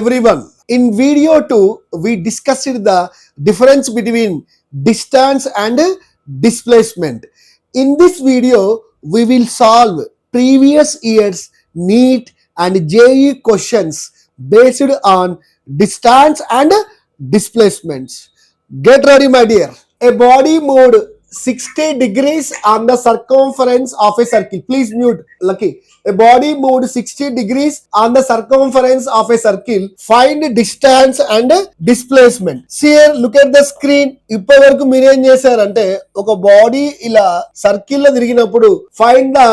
everyone. In video 2, we discussed the difference between distance and displacement. In this video, we will solve previous year's NEET and JEE questions based on distance and displacements. Get ready, my dear. A body moved 60 degrees on the circumference of a circle. Please mute, Lucky. A body moved 60 degrees on the circumference of a circle. Find distance and displacement. See here, look at the screen. ఇప్పటి వరకు మీరు ఏం చేశారంటే ఒక body ఇలా circle లో తిరిగినప్పుడు find the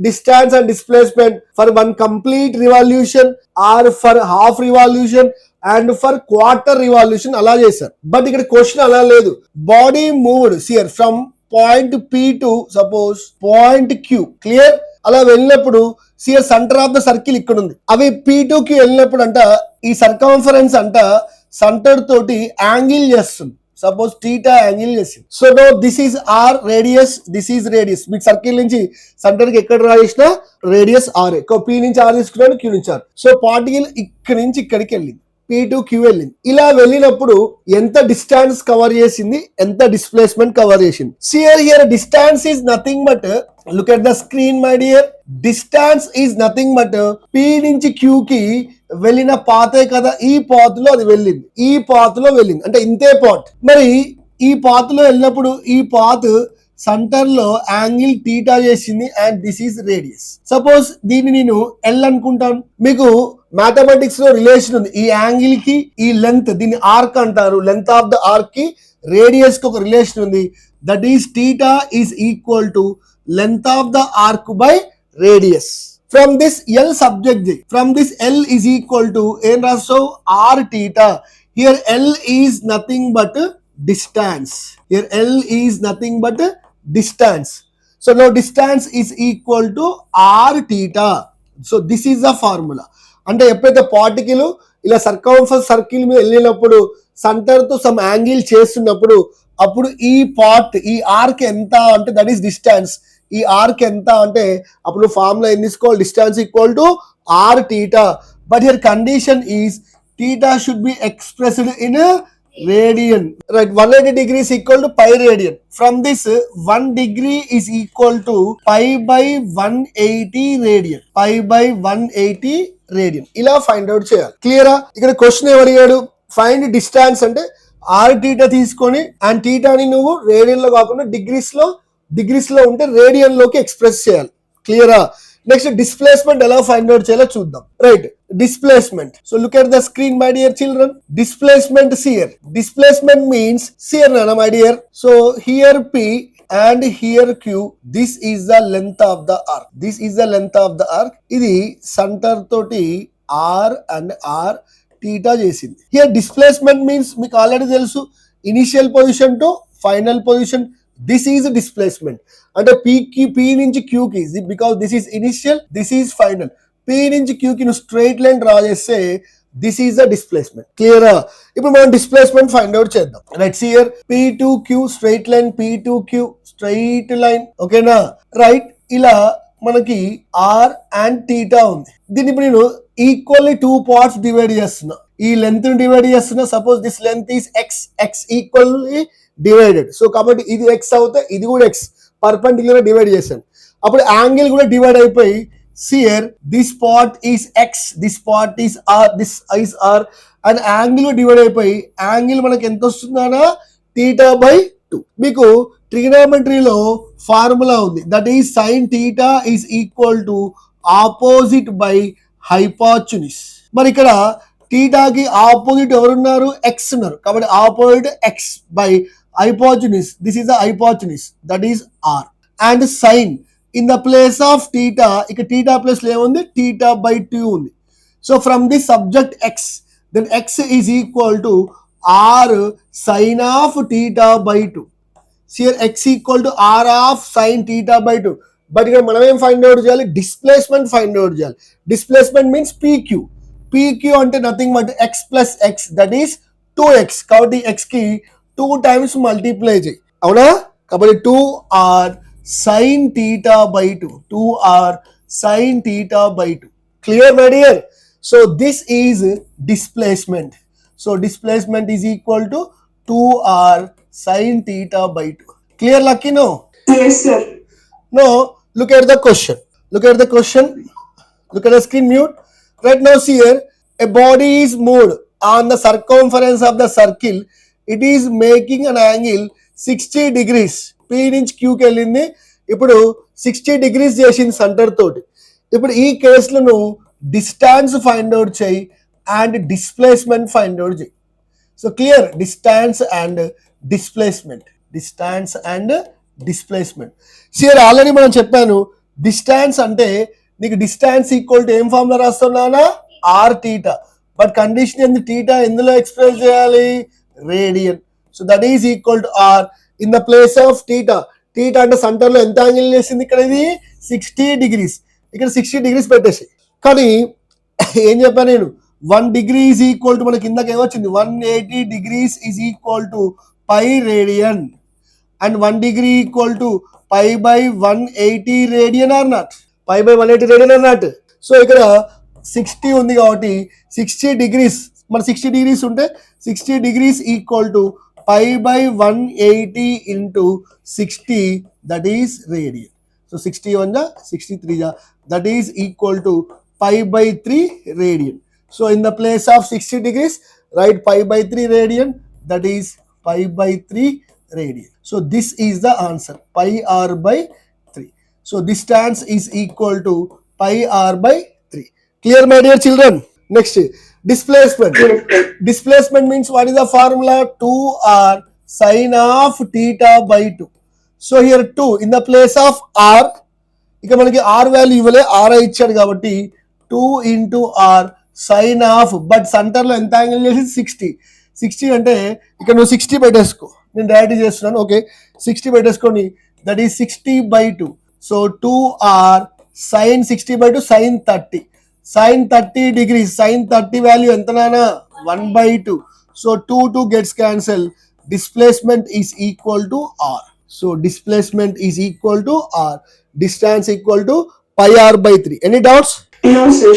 distance and displacement for one complete revolution or for half revolution and for quarter revolution అలా చేశారు. బట్ ఇక్కడ క్వశ్చన్ అలా లేదు. Body moved here from point P to suppose point Q. Clear? అలా వెళ్ళినప్పుడు here centre of the circle ఇక్కడ ఉంది. అవి P2 కి వెళ్ళినప్పుడు అంట ఈ సర్కంఫరెన్స్ అంట సెంటర్ తోటి యాంగిల్ చేస్తుంది. సపోజ్ థీటా యాంగిల్ చేసింది. So no this is R radius, this is radius. మీకు సర్కిల్ నుంచి సెంటర్ కి ఎక్కడ రాసిన రేడియస్ ఆర్. P నుంచి ఆర్ తీసుకున్నాను, Q నుంచి ఆర్. సో పార్టికల్ ఇక్కడ నుంచి ఇక్కడికి వెళ్ళింది, P2 Q వెళ్ళింది. ఇలా వెళ్ళినప్పుడు ఎంత డిస్టెన్స్ కవర్ చేసింది, ఎంత డిస్ప్లేస్మెంట్ కవర్ చేసింది. Here distance is nothing but, look at the screen my dear, distance is nothing but P నుంచి Q కి వెళ్ళిన పాతే కదా, ఈ పాత్ లో అది వెళ్ళింది, ఈ పాత్ లో వెళ్ళింది, అంటే ఇంతే పాత్. మరి ఈ పాత్ లో వెళ్ళినప్పుడు ఈ path centre low angle theta చేసింది and this is radius. Suppose దీన్ని నేను ఎల్ అనుకుంటాను. మీకు మ్యాథమెటిక్స్ లో రిలేషన్ ఉంది. ఈ యాంగిల్ కి ఈ లెంత్, దీన్ని ఆర్క్ అంటారు. లెంత్ ఆఫ్ ద ఆర్క్ కి రేడియస్ కి ఒక రిలేషన్ ఉంది. That is theta is equal to length of the arc by radius. From this L subject, from this L is equal to n raso r theta. Here L is nothing but distance. Here L is nothing but distance. So now distance is equal to r theta. So this is the formula. అంటే ఎప్పుడైతే particle ఇలా circumference circle మీద వెళ్ళినప్పుడు centre తో some angle చేస్తున్నప్పుడు అప్పుడు ఈ part, ఈ ఆర్క్ ఎంత అంటే దట్ ఈస్ డిస్టెన్స్. ఈ ఆర్క్ ఎంత అంటే అప్పుడు ఫార్ములా ఏం తీసుకోవాలి, distance equal to R theta. But here condition is theta should be expressed in radian, right? 180 degrees equal to pi radian. From this 1 degree is equal to pi by 180 radian, pi by 180 radian. ఇలా find out చేయాలి. క్లియరా? ఇక్కడ question ఏమడిగాడు, find distance అంటే R theta తీసుకొని and థీటాని నువ్వు radian లో కాకుండా డిగ్రీస్ లో ఉంటే రేడియన్ లోకి ఎక్స్ప్రెస్ చేయాలి. క్లియరా? నెక్స్ట్ డిస్ప్లేస్మెంట్ ఎలా ఫైండ్ అవుట్ చేయాలో చూద్దాం. Right, displacement. So look at the screen my dear children. Displacement see here, displacement means see here నానా my dear. So here P and here Q, this is the length of the arc, this is the length of the arc. ఇది centre తోటి R and R theta చేసింది. Here displacement means మీకు already తెలుసు, initial position to final position. This is displacement. అంటే P నుంచి Q కి, because this is initial, this is final. P నుంచి Q కి నువ్వు స్ట్రైట్ లైన్ డ్రా చేస్తే దిస్ ఈజ్ ద డిస్ప్లేస్మెంట్. క్లియరా? ఇప్పుడు మనం డిస్ప్లేస్మెంట్ ఫైండ్ అవుట్ చేద్దాం. Right, here P2Q straight line, P2Q straight line. ఓకేనా? రైట్, ఇలా మనకి R అండ్ థీటా ఉంది. దీన్ని ఇప్పుడు నేను ఈక్వల్లీ 2 పార్ట్స్ డివైడ్ చేస్తున్నా. ఈ లెంత్ డివైడ్ చేస్తున్నా. Suppose this length is x equally divided. So కాబట్టి ఇది x అవుతే ఇది కూడా x, పర్పెండిక్యులర్ డివైడ్ చేశాను. అప్పుడు యాంగిల్ కూడా డివైడ్ అయిపోయి here this part is x, this part is r, this is r and angle divide అయిపోయి యాంగిల్ మనకి ఎంత వస్తుందనా థీటా బై 2. మీకు ట్రిగనోమెట్రీలో ఫార్ములా ఉంది, that is sine theta is equal to opposite by hypotenuse. మరి ఇక్కడ థీటాకి opposite ఎవరున్నారు, x ఉన్నారు. కాబట్టి opposite x by hypotenuse, this is the hypotenuse, that is r. And sin in the place of theta, ఇక theta place లో ఏముంది, theta by 2 ఉంది. So from this subject x, then x is equal to r sin of theta by 2. So here x equal to r of sin theta by 2. But ఇక్కడ మనం ఏం find out చేయాలి, displacement find out చేయాలి. Displacement means PQ అంటే nothing but x plus x, that is 2x. కాబట్టి x కి 2 times multiply చేయి, అవునా? కాబట్టి 2r sin theta by 2, 2r sin theta by 2. Clear my dear? So this is displacement. So displacement is equal to 2r sin theta by 2. Clear, Lucky? No? Yes, sir. No, look at the question. Look at the question. Look at the screen, mute. Right now, see here, a body is moved on the circumference of the circle. It is making an angle 60 degrees. P నుంచి Qకి వెళ్ళింది. ఇప్పుడు 60 degrees చేసింది centre తోటి. ఇప్పుడు ఈ కేసులో నువ్వు distance find out చేయి అండ్ డిస్ప్లేస్మెంట్ ఫైండ్ అవుట్ చేయి. So clear, distance and displacement. Distance and displacement. See here already మనం చెప్పాను, డిస్టెన్స్ అంటే నీకు డిస్టెన్స్ ఈక్వల్ టు ఏం ఫార్ములా రాస్తున్నానా, ఆర్ టీటా. బట్ కండిషన్ ఏంది, టీటా ఎందులో ఎక్స్ప్రెస్ చేయాలి, radian. So that is equal to r in the place of theta. Theta అంటే సెంటర్ లో ఎంత యాంగిల్ చేసింది, ఇక్కడ ఇది 60 degrees. ఇక్కడ 60 degrees పెట్టేసి. కానీ ఏం చెప్పాను నేను, 1 degree ఈజ్ ఈక్వల్ టు మనకి కిందకి ఏమొచ్చింది, 180 degrees is equal to pi radian. And 1 degree equal to pi by 180 radian or not, pi by 180 radian or not. So ఇక్కడ 60 ఉంది కాబట్టి 60 degrees, మన 60 degrees ఉంటే 60 degrees equal to pi by 180 into 60, that is radian. So 61 జా 63 జా, that is equal to pi by 3 radian. So in the place of 60 degrees, right pi by 3 radian, that is pi by 3 radian. So this is the answer, pi r by 3. So distance is equal to pi r by 3. Clear, my dear children? Next, displacement. Displacement means what is the formula, 2r sin of theta by 2. So here 2 in the place of r, ఇక మనకి r value ఇవ్వలే, r ఇచ్చాడు కాబట్టి 2 into r sin of, but centre లో ఎంత angle చేసి 60. 60 అంటే ఇక్కడ నువ్వు 60 పెట్టేసుకో, నేను డైరెక్ట్ చేస్తున్నాను. ఓకే, 60 పెట్టేసుకోండి, that is 60/2. So 2r sin 60/2 sin 30. sin 30 degrees, sin 30 value ఎంత నానా, 1/2. So 2 gets cancelled. Displacement is equal to r. So displacement is equal to r. Distance equal to pi r by 3. Any doubts? No, sir.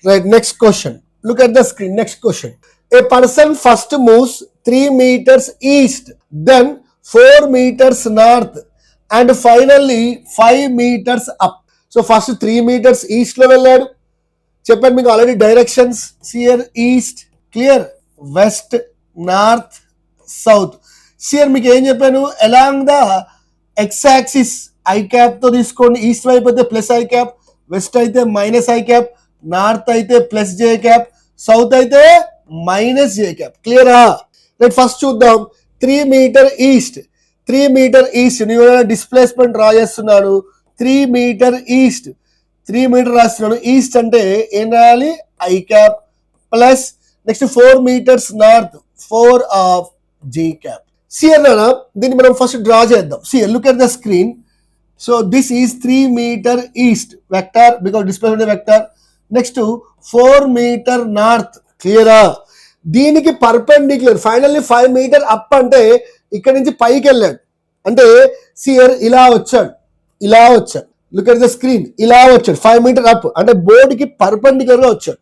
Right, next question. Look at the screen. Next question. A person first moves 3 meters east, then 4 meters north, and finally 5 meters up. So first 3 meters east లో వెళ్ళాడు. చెప్పాను మీకు already directions, see here east, clear, west, north, south. See here మీకు ఏం చెప్పాను, along the x axis i cap తో తీసుకోండి. East వైపు అయితే ప్లస్ ఐ క్యాప్, వెస్ట్ అయితే మైనస్ ఐ క్యాప్, నార్త్ అయితే ప్లస్ జే క్యాప్, సౌత్ అయితే మైనస్ జే క్యాప్. క్లియరా? రైట్, ఫస్ట్ చూద్దాం 3 meter ఈస్ట్. 3 meter ఈస్ట్ నేను డిస్ప్లేస్మెంట్ డ్రా చేస్తున్నాను. 3 meter ఈస్ట్, 3 meter రాస్తున్నాను. ఈస్ట్ అంటే ఏం రాయాలి, I cap plus next 4 meters north, 4 of j cap. See here నానా దీన్ని మనం ఫస్ట్ డ్రా చేద్దాం. See here look at the screen. So this is 3 meter east vector, because displacement vector. Next 4 meter north. క్లియరా? దీనికి పర్పెండిక్యులర్ ఫైనల్లీ 5 meter అప్ అంటే ఇక్కడ నుంచి పైకి వెళ్ళాడు అంటే సియర్ ఇలా వచ్చాడు, ఇలా వచ్చాడు. లుక్ ఎట్ ద స్క్రీన్, ఇలా వచ్చాడు 5 meter అప్ అంటే బోర్డుకి పర్పెండిక్యులర్ గా వచ్చాడు.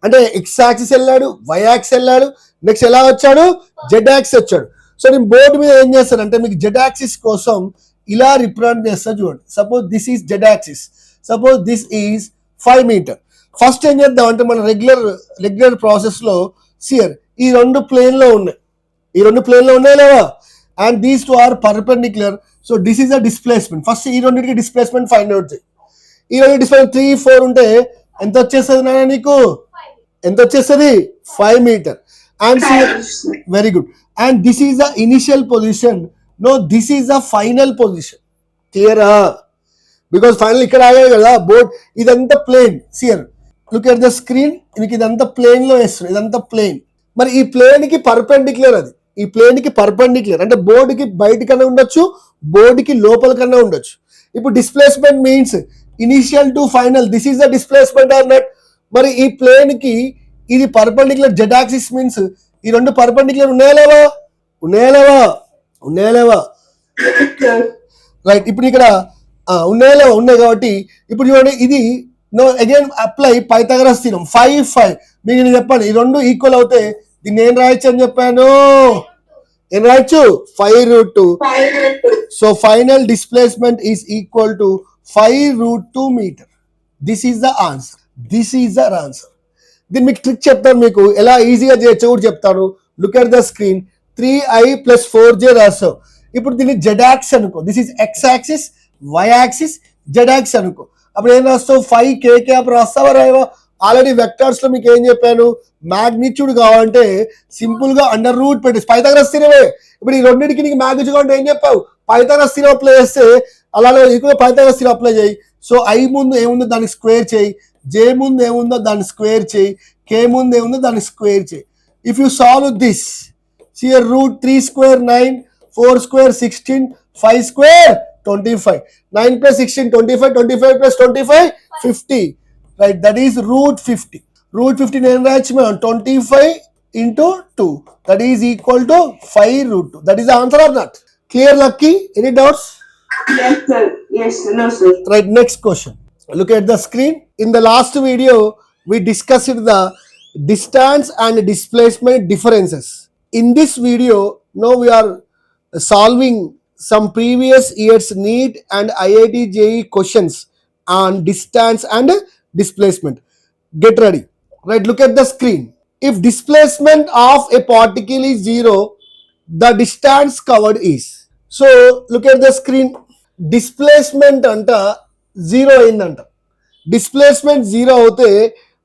అంటే ఎక్స్ యాక్సిస్ వెళ్ళాడు, వై యాక్సిస్ వెళ్ళాడు, నెక్స్ట్ ఎలా వచ్చాడు, జెడ్ యాక్సిస్ వచ్చాడు. సో నేను బోర్డు మీద ఏం చేస్తాను అంటే మీకు జెడ్ యాక్సిస్ కోసం ఇలా రిప్రజెంట్ చేస్తా చూడండి. Suppose this is Z axis, suppose this is 5 meter. First ఏం చేద్దాం అంటే మన రెగ్యులర్ ప్రాసెస్ లో సియర్ ఈ రెండు ప్లేన్ లో ఉన్నాయి, ఈ రెండు ప్లేన్ లో ఉన్నాయి లేవా, and these two are perpendicular. So this is the displacement. First ఈ రెండింటికి డిస్ప్లేస్మెంట్ ఫైండ్ అవుట్ చేయి. ఈ రెండు డిస్ప్లేస్మెంట్ 3, 4 ఉంటే ఎంత వచ్చేస్తుంది నాన్న నీకు, ఎంత వచ్చేస్తుంది, 5 meter. And very good. And this is the initial position, no this is the final position. క్లియరా? బికాస్ ఫైనల్ ఇక్కడ ఆగాడు కదా బోర్డ్. ఇదంతా plane. See here look at the screen, మీకు ఇదంతా ప్లేన్ లో వేస్తుంది, ఇదంతా ప్లేన్. మరి ఈ ప్లేన్ కి పర్పెండిక్యులర్, అది ఈ ప్లేన్ కి పర్పెండిక్యులర్ అంటే బోర్డుకి బయట కన్నా ఉండొచ్చు, బోర్డుకి లోపల కన్నా ఉండొచ్చు. ఇప్పుడు displacement means initial to final, this is the displacement or not. మరి ఈ ప్లేన్ కి ఇది పర్పెండిక్యులర్ జెడ్ యాక్సిస్ మీన్స్ ఈ రెండు పర్పెండిక్యులర్ ఉన్నాయా లేవా, ఉన్నాయా లేవా, ఉన్నాయా లేవా, రైట్. ఇప్పుడు ఇక్కడ ఉన్నాయా లేవా, ఉన్నాయి కాబట్టి ఇప్పుడు చూడండి ఇది no again apply Pythagoras theorem 5 5 మీకు నేను చెప్పాను ఈ రెండు ఈక్వల్ అవుతే దీన్ని ఏం రాయొచ్చు అని చెప్పాను ఏం రాయొచ్చు 5√2 so final displacement is equal to 5√2 metre this is the answer దీన్ని మీకు ట్రిక్ చెప్తాను మీకు ఎలా ఈజీగా చేయొచ్చో కూడా చెప్తాను look at the screen 3i + 4j రాసావు ఇప్పుడు దీన్ని జెడ్ యాక్సిస్ అనుకో this is X axis why axis Z axis అనుకో అప్పుడు ఏం రాస్తావు 5 k క్యాప్ రాస్తావా రాయవా ఆల్రెడీ వెక్టర్స్ లో మీకు ఏం చెప్పాను మ్యాగ్నిట్యూడ్ కావాలంటే సింపుల్ గా అండర్ రూట్ పెట్టేసి పైథాగరస్ థీరమే ఇప్పుడు ఈ రెండింటికి నీకు మ్యాగ్నిట్యూడ్ కావాలంటే ఏం చెప్పావు పైథాగరస్ థీరం అప్లై చేస్తే అలానే ఇక్కడ పైథాగరస్ థీరం అప్లై చేయి సో i ముందు ఏముందో దానికి స్క్వేర్ చేయి j ముందు ఏముందో దాన్ని స్క్వేర్ చేయి k ముందు ఏముందో దాన్ని స్క్వేర్ చేయి if you solve this here √3 square 9 4 square 16 5 square 25 9 plus 16 25 25 plus 25 50 right that is √50 √50 నేను రాయొచ్చు మనం 25 into 2 that is equal to 5√2 that is the answer or not clear Lucky any doubts Yes, sir. Yes, no, sir. right next question look at the screen in the last video we discussed the distance and displacement differences in this video now we are solving some previous years NEET and IIT JEE questions on distance and displacement get ready right look at the screen if displacement of a particle is zero the distance covered is so look at the screen displacement anta zero అయిందంట displacement zero అవుతే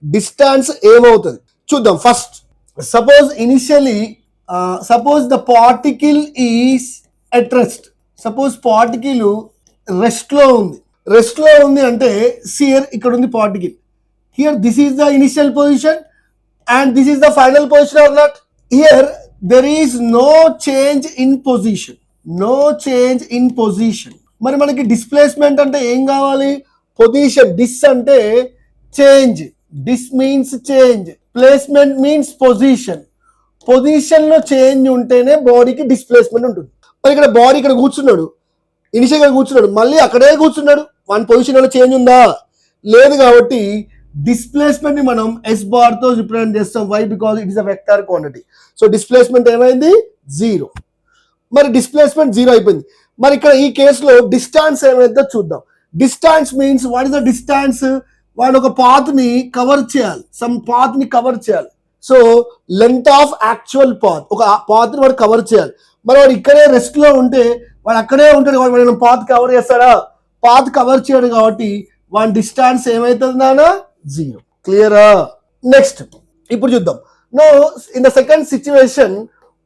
distance ఏమవుతుంది చూద్దాం first suppose initially suppose the particle is at rest suppose particle rest లో ఉంది అంటే here ఇక్కడ ఉంది particle here this is the initial position and this is the final position or not here there is no change in position మరి మనకి displacement అంటే ఏం కావాలి పొజిషన్ డిస్ అంటే change dis means change placement means position లో change ఉంటేనే బాడీకి displacement ఉంటుంది మరి ఇక్కడ బాడీ ఇక్కడ కూర్చున్నాడు ఇనిషియల్గా కూర్చున్నాడు మళ్ళీ అక్కడే కూర్చున్నాడు వన్ పొజిషన్ లో చేంజ్ ఉందా లేదు కాబట్టి డిస్ప్లేస్మెంట్ ని మనం ఎస్ బార్ తో రిప్రజెంట్ చేస్తాం why because it is a vector quantity so displacement ఏమైంది 0 మరి డిస్ప్లేస్మెంట్ 0 అయిపోయింది మరి ఇక్కడ ఈ కేసులో డిస్టాన్స్ ఏమైందో చూద్దాం distance means what is the distance వాడు ఒక పాత్ ని కవర్ చేయాలి so length of actual path ఒక పాత్ ని వాడు కవర్ చేయాలి మరి వాడు ఇక్కడే రెస్ట్ లో ఉంటే వాడు అక్కడే ఉంటాడు కాబట్టి వాడు పాత్ కవర్ చేస్తాడా పాత్ కవర్ చేయడు కాబట్టి వాడి డిస్టాన్స్ ఏమైతుంది నాన్న 0 క్లియరా నెక్స్ట్ ఇప్పుడు చూద్దాం no in the second situation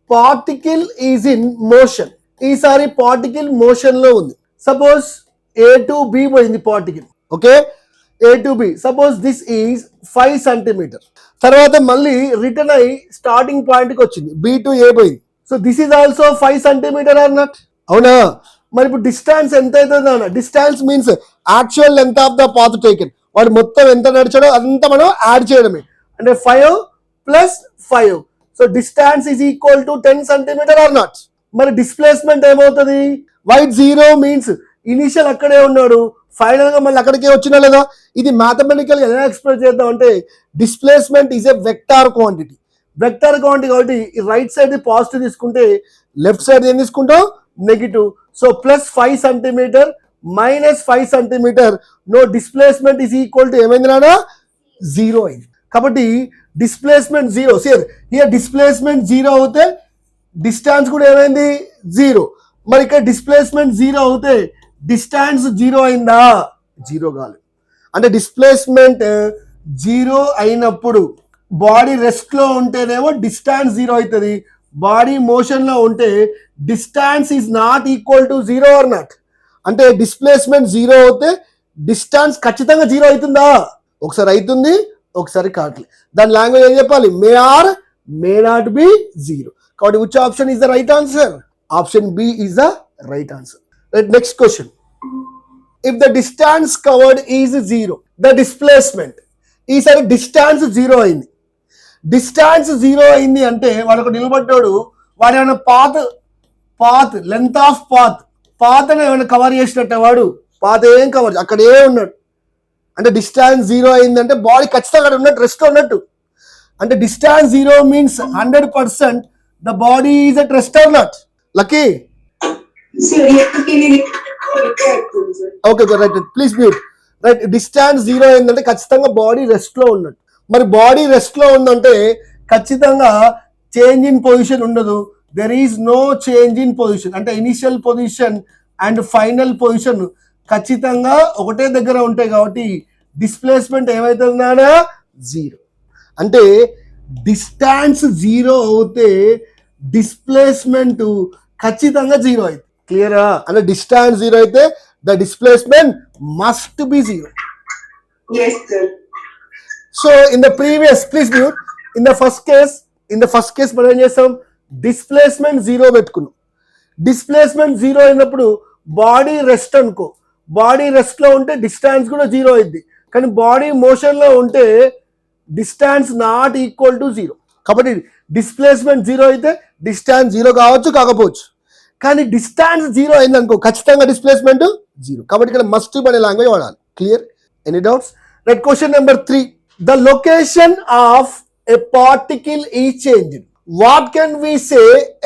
particle is in motion ఈసారి పార్టికల్ మోషన్ లో ఉంది సపోజ్ A to B పోయింది particle okay A to B suppose this is 5 centimetre తర్వాత మళ్ళీ రిటర్న్ అయి స్టార్టింగ్ పాయింట్ కి వచ్చింది B to A పోయింది so this is also 5 centimetre or not అవునా మరి ఇప్పుడు డిస్టాన్స్ ఎంత అవుతుంది అన్న distance means actual length of the path taken వాడు మొత్తం ఎంత నడిచాడో అదంతా మనం యాడ్ చేయడమే అంటే 5 + 5 so distance is equal to 10 centimetre or not మరి డిస్ప్లేస్మెంట్ ఏమవుతుంది వైట్ 0 మీన్స్ ఇనిషియల్ అక్కడే ఉన్నాడు ఫైనల్ గా మళ్ళీ అక్కడికే వచ్చినా లేదా ఇది మ్యాథమెటికల్ ఎలా ఎక్స్ప్రెస్ చేద్దాం అంటే displacement is a vector quantity కాబట్టి రైట్ సైడ్ పాజిటివ్ తీసుకుంటే లెఫ్ట్ సైడ్ ఏం తీసుకుంటాం negative so +5 centimetre -5 centimetre no displacement is equal to ఏమైంది నానా 0 అయింది కాబట్టి డిస్ప్లేస్మెంట్ 0 హియర్ డిస్ప్లేస్మెంట్ 0 అవుతే డిస్టాన్స్ కూడా ఏమైంది 0 మరి ఇక్కడ డిస్ప్లేస్మెంట్ 0 అవుతే డిస్టాన్స్ 0 అయిందా 0 కాలేదు అంటే డిస్ప్లేస్మెంట్ 0 అయినప్పుడు బాడీ రెస్ట్ లో ఉంటేనేమో డిస్టాన్స్ 0 అవుతుంది బాడీ మోషన్ లో ఉంటే distance is not equal to 0 or not అంటే డిస్ప్లేస్మెంట్ 0 అవుతే డిస్టాన్స్ ఖచ్చితంగా 0 అవుతుందా ఒకసారి అవుతుంది ఒకసారి కావట్లేదు దాని లాంగ్వేజ్ ఏం చెప్పాలి మే ఆర్ మే నాట్ బి 0 కాబట్టి which option is the right answer option B is the right answer right next question if the distance covered is 0 the displacement ఈసారి డిస్టాన్స్ 0 అయింది డిస్టాన్స్ 0 అయింది అంటే వాడు ఒక నిలబడ్డాడు వాడు ఏమైనా పాత్ లెంత్ ఆఫ్ పాత్ అని ఏమైనా కవర్ చేసినట్ట వాడు పాత్ ఏం కవర్ అక్కడే ఉన్నాడు అంటే డిస్టెన్స్ 0 అయిందంటే బాడీ ఖచ్చితంగా అక్కడ ఉన్నట్టు, రెస్ట్లో ఉన్నట్టు. అంటే distance 0 means 100% the body is at rest or not. Lucky Sir, sir. Okay right, please mute. Right, distance 0 అయిందంటే ఖచ్చితంగా బాడీ రెస్ట్లో ఉన్నట్టు. మరి బాడీ రెస్ట్లో ఉందంటే ఖచ్చితంగా చేంజ్ ఇన్ పొజిషన్ ఉండదు. There is no change in position. అంటే initial position and final position ఖచ్చితంగా ఒకటే దగ్గర ఉంటాయి కాబట్టి డిస్ప్లేస్మెంట్ ఏమైతుందా? 0. అంటే డిస్టెన్స్ 0 అవుతే డిస్ప్లేస్మెంట్ ఖచ్చితంగా 0 అయింది. క్లియరా? అంటే డిస్టెన్స్ 0 అయితే the displacement must be 0. Yes, sir. So in the previous, please mute, in the first case మనం ఏం చేస్తాం? డిస్ప్లేస్మెంట్ 0 పెట్టుకున్నాం. డిస్ప్లేస్మెంట్ 0 అయినప్పుడు బాడీ రెస్ట్ అనుకో, బాడీ రెస్ట్లో ఉంటే డిస్టెన్స్ కూడా 0 అయింది. కానీ బాడీ మోషన్లో ఉంటే డిస్టెన్స్ నాట్ ఈక్వల్ టు 0. కాబట్టి డిస్ప్లేస్మెంట్ 0 అయితే డిస్టెన్స్ 0 కావచ్చు, కాకపోవచ్చు. కానీ డిస్టెన్స్ 0 అయింది అనుకో ఖచ్చితంగా డిస్ప్లేస్మెంట్ 0. కాబట్టి ఇక్కడ మస్ట్ అనే లాంగ్వేజ్ వాడాలి. Clear? Any doubts? Right, question number 3. The location of a particle is changed. What can we say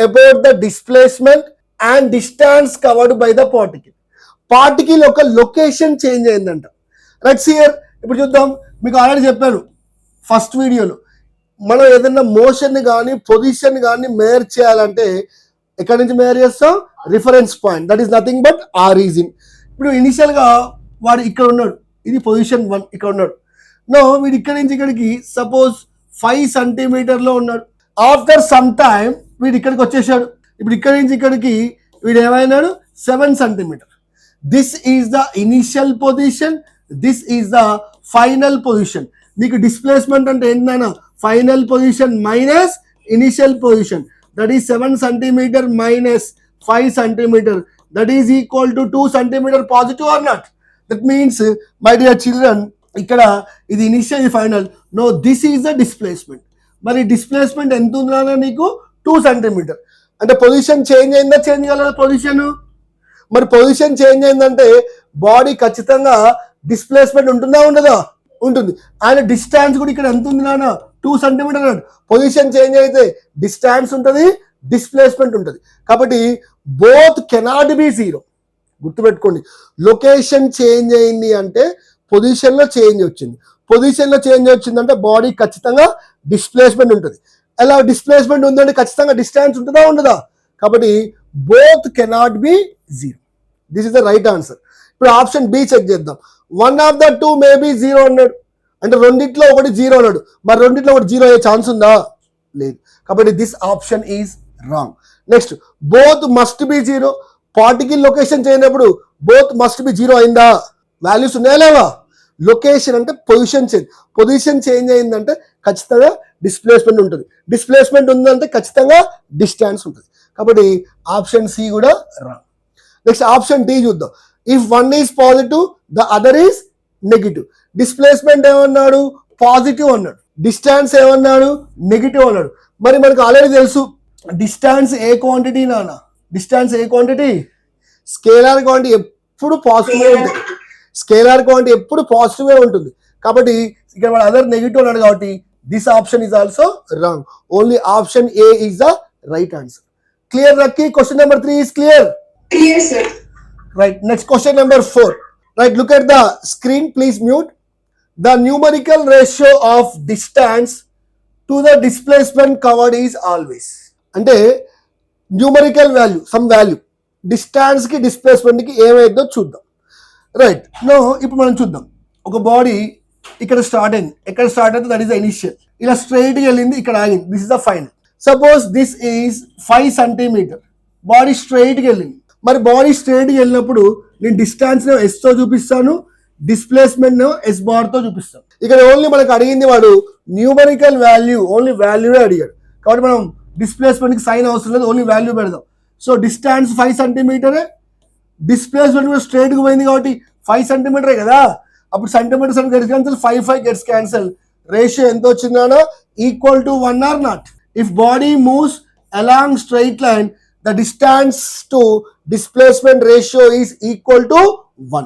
about the displacement and distance covered by the particle? Particle యొక్క location change అయిందంట. Right, సియర్ ఇప్పుడు చూద్దాం. మీకు already చెప్పాను first వీడియోలో, మనం ఏదైనా మోషన్ కానీ పొజిషన్ కానీ మేర్ చేయాలంటే ఎక్కడి నుంచి మేర్ చేస్తాం? Reference point, that is nothing but origin. ఇప్పుడు ఇనిషియల్గా వాడు ఇక్కడ ఉన్నాడు, ఇది పొజిషన్ 1, ఇక్కడ ఉన్నాడు. నో వీడు ఇక్కడి నుంచి ఇక్కడికి సపోజ్ 5 సెంటీమీటర్లో ఉన్నాడు. ఆఫ్టర్ సమ్ టైమ్ వీడు ఇక్కడికి వచ్చేసాడు. ఇప్పుడు ఇక్కడి నుంచి ఇక్కడికి వీడు ఏమైనాడు? 7 centimetre. This is the initial position, this is the final position. నీకు డిస్ప్లేస్మెంట్ అంటే ఏంటన్నా? Final position minus initial position, that is 7 centimetre minus 5 centimetre, that is equal to 2 centimetre positive or not? That means my dear children, ఇక్కడ ఇది initial, ఇది final. No, this is the displacement. మరి displacement ఎంత ఉందా నీకు? 2 centimetre. అంటే position change అయిందా? Change కాలేదా పొజిషన్? మరి పొజిషన్ చేంజ్ అయిందంటే బాడీ ఖచ్చితంగా డిస్ప్లేస్మెంట్ ఉంటుందా? ఉండదా? ఉంటుంది. అండ్ డిస్టెన్స్ కూడా ఇక్కడ ఎంత ఉంది నాన్న? 2 సెంటీమీటర్. పొజిషన్ చేంజ్ అయితే డిస్టెన్స్ ఉంటుంది, డిస్ప్లేస్మెంట్ ఉంటుంది. కాబట్టి బోత్ కెనాట్ బి 0. గుర్తుపెట్టుకోండి, లొకేషన్ చేంజ్ అయింది అంటే పొజిషన్లో చేంజ్ వచ్చింది. పొజిషన్లో చేంజ్ వచ్చిందంటే బాడీ ఖచ్చితంగా డిస్ప్లేస్మెంట్ ఉంటుంది. ఎలా డిస్ప్లేస్మెంట్ ఉందంటే ఖచ్చితంగా డిస్టెన్స్ ఉంటుందా? ఉండదా? కాబట్టి both cannot be 0. This is the right answer. ఇప్పుడు ఆప్షన్ బి చెక్ చేద్దాం. 1 ఆఫ్ ద 2 మే బి 0 అన్నాడు. అంటే రెండిట్లో ఒకటి 0 అన్నాడు. మరి రెండిట్లో ఒకటి 0 అయ్యే ఛాన్స్ ఉందా? లేదు. కాబట్టి this option is wrong. Next, both must be 0. Particle location చేయనప్పుడు బోత్ మస్ట్ బి 0 అయిందా? వాల్యూస్ ఉన్నాయా లేవా? లొకేషన్ అంటే పొజిషన్ చేంజ్. పొజిషన్ చేంజ్ అయిందంటే ఖచ్చితంగా డిస్ప్లేస్మెంట్ ఉంటుంది. డిస్ప్లేస్మెంట్ ఉందంటే ఖచ్చితంగా డిస్టెన్స్ ఉంటుంది. కాబట్టి ఆప్షన్ సి కూడా రాంగ్. నెక్స్ట్ ఆప్షన్ డి చూద్దాం. If one is positive the other is negative. Displacement ఏమన్నాడు? పాజిటివ్ అన్నాడు. డిస్టెన్స్ ఏమన్నాడు? నెగిటివ్ అన్నాడు. మరి మనకు ఆల్రెడీ తెలుసు డిస్టెన్స్ ఏ క్వాంటిటీ నాన్న? డిస్టెన్స్ ఏ క్వాంటిటీ? స్కేలార్ క్వాంటిటీ ఎప్పుడు పాజిటివ్ ఉంటుంది. స్కేలార్ క్వాంటిటీ ఎప్పుడు పాజిటివే ఉంటుంది. కాబట్టి ఇక్కడ మన అదర్ నెగిటివ్ అన్నాడు కాబట్టి this option is also wrong. Only option A is the right answer. Clear రక్కీ? Question number 3 is clear? Clear, sir. Right, next question number 4. Right, look at the screen, please mute. The numerical ratio of distance to the displacement covered is always. అంటే numerical value, some value, డిస్టెన్స్కి డిస్ప్లేస్మెంట్కి ఏమైందో చూద్దాం. Right, no ఇప్పుడు మనం చూద్దాం. ఒక body ఇక్కడ start అయింది. ఎక్కడ స్టార్ట్ అయితే దట్ ఈస్ ద ఇనిషియల్. ఇలా స్ట్రైట్గా వెళ్ళింది, ఇక్కడ ఆగింది. This is the final. Suppose this is 5 centimetre. Body స్ట్రైట్గా వెళ్ళింది. మరి బాడీ స్ట్రైట్గా వెళ్ళినప్పుడు నేను డిస్టెన్స్ ఎస్తో చూపిస్తాను, డిస్ప్లేస్మెంట్ ఎస్ బార్తో చూపిస్తాను. ఇక్కడ ఓన్లీ మనకు అడిగింది వాడు న్యూమరికల్ వాల్యూ, ఓన్లీ వాల్యూనే అడిగాడు. కాబట్టి మనం డిస్ప్లేస్మెంట్కి సైన్ అవసరం లేదు, ఓన్లీ వాల్యూ పెడదాం. సో డిస్టెన్స్ 5 సెంటీమీటరే, డిస్ప్లేస్మెంట్ కూడా స్ట్రైట్గా పోయింది కాబట్టి 5 సెంటీమీటరే కదా. అప్పుడు సెంటీమీటర్స్ అని gets cancel, 5 gets cancel. Ratio ఎంత వచ్చిందానో? Equal to 1 or not. If body moves along straight line the distance to displacement ratio is equal to 1.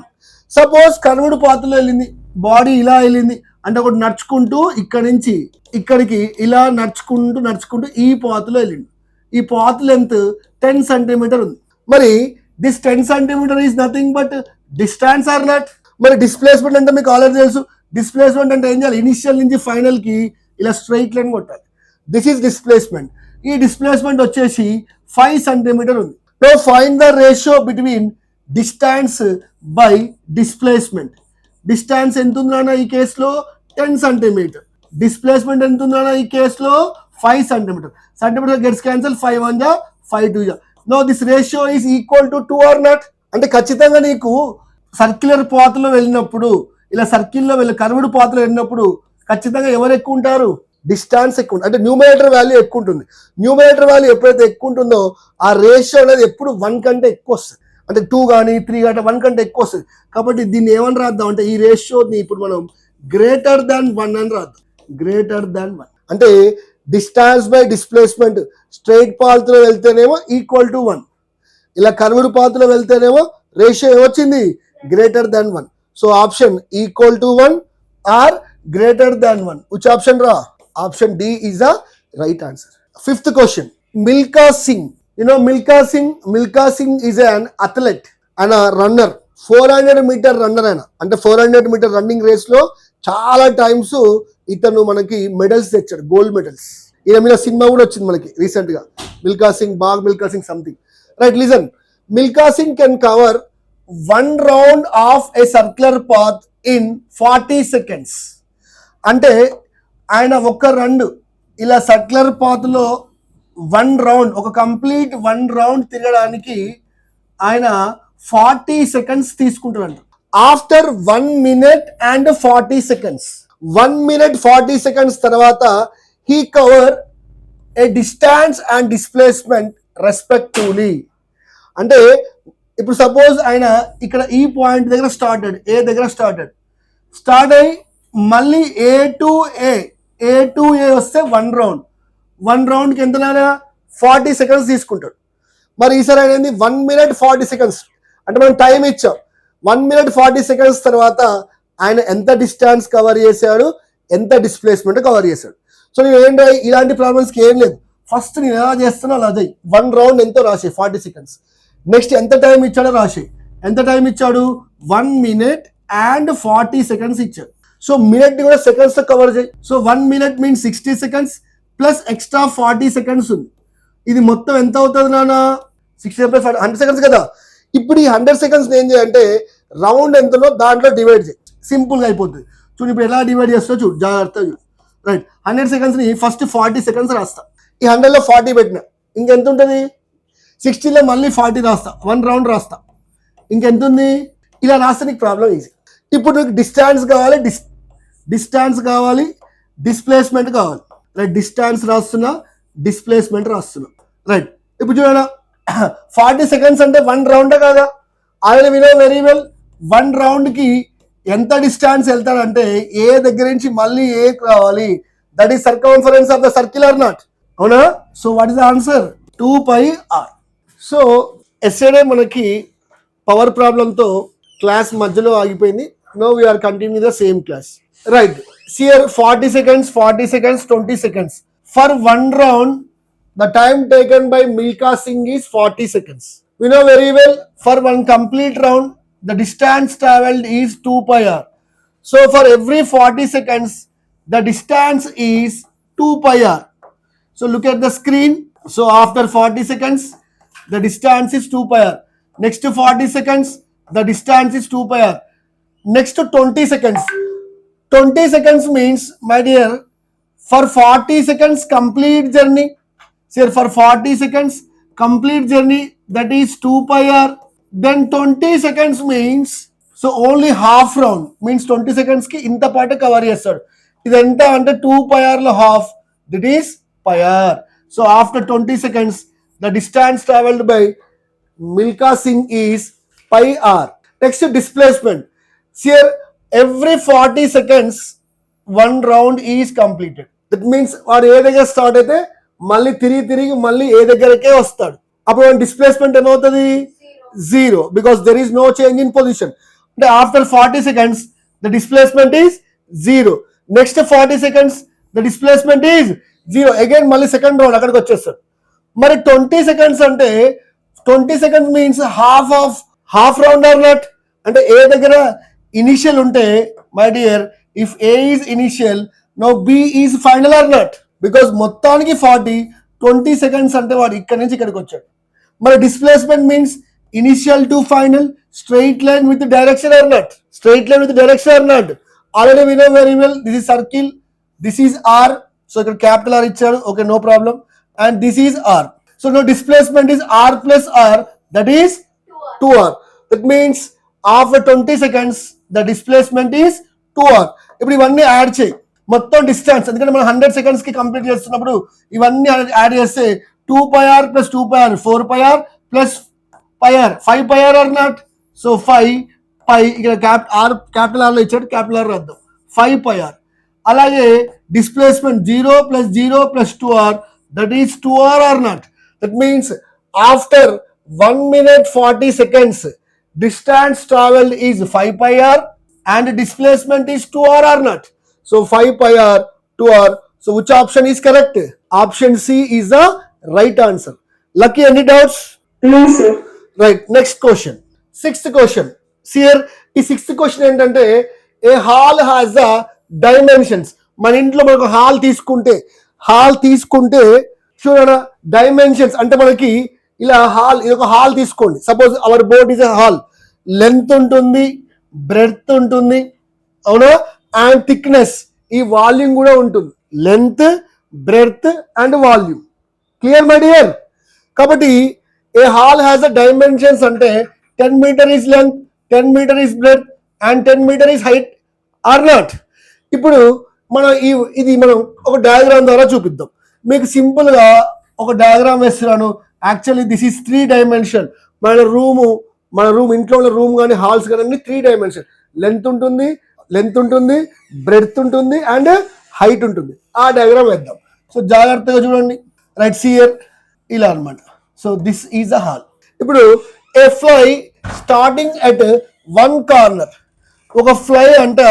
Suppose curved పాత్లో వెళ్ళింది, బాడీ ఇలా వెళ్ళింది అంటే ఒకటి నడుచుకుంటూ ఇక్కడి నుంచి ఇక్కడికి ఇలా నడుచుకుంటూ ఈ పాత్లో వెళ్ళింది. ఈ పాత్ లెంత్ 10 సెంటీమీటర్ ఉంది. మరి this 10 centimetre is nothing but distance or not. మరి డిస్ప్లేస్మెంట్ అంటే మీకు ఆల్రెడీ తెలుసు. డిస్ప్లేస్మెంట్ అంటే ఏం చేయాలి, ఇనిషియల్ నుంచి ఫైనల్ కి ఇలా స్ట్రైట్ లైన్ కొట్టాలి. This is displacement. ఈ డిస్ప్లేస్మెంట్ వచ్చేసి 5 సెంటీమీటర్ ఉంది. So find the ratio between distance by displacement. Distance ఎంత ఉందన్నా ఈ కేసులో 10 సెంటీమీటర్. డిస్ప్లేస్మెంట్ ఎంత ఉందన్నా ఈ కేసులో 5 సెంటీమీటర్. సెంటీమీటర్ గెట్స్ క్యాన్సల్, 5 1 జా 5 2 జా. No this ratio is equal to 2 or not. అంటే ఖచ్చితంగా నీకు సర్క్యులర్ పాత్లో వెళ్ళినప్పుడు ఇలా సర్కిల్లో కర్వ్డ్ పాత్లో వెళ్ళినప్పుడు ఖచ్చితంగా ఎవరు ఎక్కువ ఉంటారు, డిస్టెన్స్ ఎక్కువ ఉంటుంది. అంటే న్యూమరేటర్ వాల్యూ ఎక్కువ ఉంటుంది. న్యూమరేటర్ వాల్యూ ఎప్పుడైతే ఎక్కువ ఉంటుందో ఆ రేషియో అనేది ఎప్పుడు 1 కంటే ఎక్కువ వస్తుంది. అంటే 2 కానీ 3 కానీ 1 కంటే ఎక్కువ వస్తుంది. కాబట్టి దీన్ని ఏమని రాద్దాం అంటే ఈ రేషియోని ఇప్పుడు మనం గ్రేటర్ దాన్ 1 అని రాద్దాం. గ్రేటర్ దాన్ 1 అంటే డిస్టెన్స్ బై డిస్ప్లేస్మెంట్ స్ట్రైట్ పాత్లో వెళ్తేనేమో ఈక్వల్ టు 1, ఇలా కర్వ్డ్ పాత్లో వెళ్తేనేమో రేషియో ఏమొచ్చింది, greater than 1. So option equal to 1 or greater than 1. Which option రా? Option D is the right answer. Fifth question. Milkha Singh. You know Milkha Singh? Milkha Singh is an athlete and a runner. 400 meter runner అయినా అంటే 400 meter running race లో చాలా times ఇతను మనకి medals తెచ్చాడు, gold medals. ఈయన మీద cinema కూడా వచ్చింది మనకి రీసెంట్ గా, Milkha Singh, Bhaag Milkha Singh something. Right, listen. Milkha Singh can cover 1 round of a circular path in 40 seconds. అంటే ఆయన ఒక రౌండ్ ఇలా సర్క్యులర్ పాత్లో 1 round, ఒక కంప్లీట్ 1 round తిరగడానికి ఆయన 40 seconds తీసుకుంటారంట. After 1 minute and 40 seconds, 1 minute 40 seconds తర్వాత he cover a distance and displacement respectively. అంటే ఇప్పుడు సపోజ్ ఆయన ఇక్కడ ఈ పాయింట్ దగ్గర స్టార్ట్ అయ్యి మళ్ళీ ఏ టు ఏ వస్తే 1 round, 1 roundకి ఎంత 40 seconds తీసుకుంటాడు. మరి ఈసారి ఆయన 1 minute 40 seconds అంటే మనం టైం ఇచ్చాం. 1 minute 40 seconds తర్వాత ఆయన ఎంత డిస్టెన్స్ కవర్ చేశాడు, ఎంత డిస్ప్లేస్మెంట్ కవర్ చేశాడు. సో నేను ఏంటి ఇలాంటి ప్రాబ్లమ్స్కి ఏం లేదు, ఫస్ట్ నేను ఎలా చేస్తున్నా అలా అదే 1 round ఎంతో రాసే 40 seconds. నెక్స్ట్ ఎంత టైం ఇచ్చాడో రాసే. ఎంత టైం ఇచ్చాడు, 1 minute and 40 seconds ఇచ్చాడు. సో మినిట్ కూడా సెకండ్స్ తో కవర్ చేయి. So 1 minute means 60 seconds plus extra 40 seconds ఉంది. ఇది మొత్తం ఎంత అవుతుంది నాన్న, 60 plus 100 seconds కదా. ఇప్పుడు ఈ 100 seconds ఏం చేయాలంటే రౌండ్ ఎంతలో దాంట్లో డివైడ్ చేయి, సింపుల్ గా అయిపోతుంది. చూడు ఇప్పుడు ఎలా డివైడ్ చేస్తా చూడు, జాగ్రత్త చూడు. రైట్, 100 seconds ని ఫస్ట్ 40 seconds రాస్తా. ఈ 100లో 40 పెట్టిన ఇంకెంత ఉంటుంది, 60లో మళ్ళీ 40 రాస్తా, 1 round రాస్తా, ఇంకెంత ఉంది. ఇలా రాస్తే నీకు ప్రాబ్లం ఈజీ. ఇప్పుడు నీకు డిస్టెన్స్ కావాలి, డిస్ప్లేస్మెంట్ కావాలి. రైట్, డిస్టెన్స్ రాస్తున్నా, డిస్ప్లేస్మెంట్ రాస్తున్నా. రైట్, ఇప్పుడు చూడండి 40 seconds అంటే 1 round కదా. ఆయన వినో వెరీ వెల్, 1 round కి ఎంత డిస్టెన్స్ వెళ్తాడంటే ఏ దగ్గర నుంచి మళ్ళీ ఏ రావాలి, that is circumference of the circular not. అవునా? సో what is the answer, 2πr. So yesterday మనకి పవర్ ప్రాబ్లంతో క్లాస్ మధ్యలో ఆగిపోయింది. No we're continue the same class. Right, here 40 seconds, 20 seconds. For 1 round, the time taken by Milkha Singh is 40 seconds. We know very well, for 1 complete round, the distance traveled is 2πr. So for every 40 seconds, the distance is 2πr. So look at the screen. So after 40 seconds, the distance is 2πr. Next to 40 seconds, the distance is 2πr. Next to 20 seconds. 20 seconds means, my dear, for 40 seconds complete journey. So for 40 seconds complete journey, that is 2πr. Then 20 seconds means, so only half round means 20 seconds ki inta part cover chestadu. Idanta ante 2πr lo half, that is πr. So after 20 seconds, the distance traveled by Milkha Singh is πr. Next displacement. Here every 40 seconds 1 round is completed. That means వాడు ఏ దగ్గర start అయితే మళ్ళీ తిరిగి మళ్ళీ ఏ దగ్గరకే వస్తాడు. అప్పుడు displacement ఏమవుతుంది, 0, because there is no change in position. అంటే after 40 seconds the displacement is 0. Next 40 seconds, the displacement is 0. Again మళ్ళీ సెకండ్ రౌండ్ అక్కడికి వచ్చేస్తారు. మరి 20 seconds అంటే 20 seconds means half round or not? అంటే ఏ దగ్గర ఇనిషియల్ ఉంటే my dear, if A is initial, no B is final or not? Because మొత్తానికి 20 seconds అంటే వాడు ఇక్కడ నుంచి ఇక్కడికి వచ్చాడు. మరి displacement means initial to final, straight line with direction or not? Straight line with direction or not? Already we know very well, this is circle, this is R. So ఇక్కడ capital R ఇచ్చాడు, okay, no problem. And this is R. So no displacement is R plus R, that is 2r. That means after 20 seconds the displacement is 2r. ఇప్పుడు ఇవన్నీ add చేయి, మొత్తం distance, ఎందుకంటే మనం 100 seconds కి complete చేస్తున్నప్పుడు ఇవన్నీ యాడ్ చేస్తే 2πr plus 2πr 4πr plus πr 5πr or not? So 5π ఇక్కడ క్యాపిటల్ ఆర్ లో ఇచ్చాడు, క్యాపిటల్ ఆర్ రాద్దాం, 5πr. అలాగే displacement 0 plus 0 plus 2r, that is 2r or not? That means after 1 minute 40 seconds distance traveled is 5πr and displacement is 2r or not? So 5πr 2r. So which option is correct? Option C is the right answer. Lucky, any doubts? No, sir. Right, next question. Sixth question. See here, ఈ sixth question ఏంటంటే ఏ hall has the dimensions. మన ఇంట్లో మనకు hall తీసుకుంటే చూడనా, dimensions అంటే మనకి ఇలా హాల్, ఇది ఒక హాల్ తీసుకోండి. Suppose our board is a hall. Length ఉంటుంది, బ్రెడ్త్ ఉంటుంది, అవునా, అండ్ థిక్నెస్, ఈ వాల్యూమ్ కూడా ఉంటుంది. Length, breadth and volume. Clear my dear? కాబట్టి a hall has the dimensions అంటే 10 meter is length, 10 meter is breadth and 10 meter is height or not? ఇప్పుడు మనం ఇది మనం ఒక డయాగ్రామ్ ద్వారా చూపిద్దాం. మీకు సింపుల్ గా ఒక డయాగ్రామ్ వేస్తున్నాను. Actually this is 3 dimension. మన రూమ్ ఇంట్లో ఉన్న రూమ్ కానీ హాల్స్ కానీ అన్ని 3 dimension. లెంత్ ఉంటుంది, బ్రెడ్త్ ఉంటుంది అండ్ హైట్ ఉంటుంది. ఆ డయాగ్రామ్ వేద్దాం. సో జాగ్రత్తగా చూడండి. రైట్, సియర్ ఇలా అనమాట. So this is a hall. ఇప్పుడు a fly starting at 1 corner. ఒక ఫ్లై అంట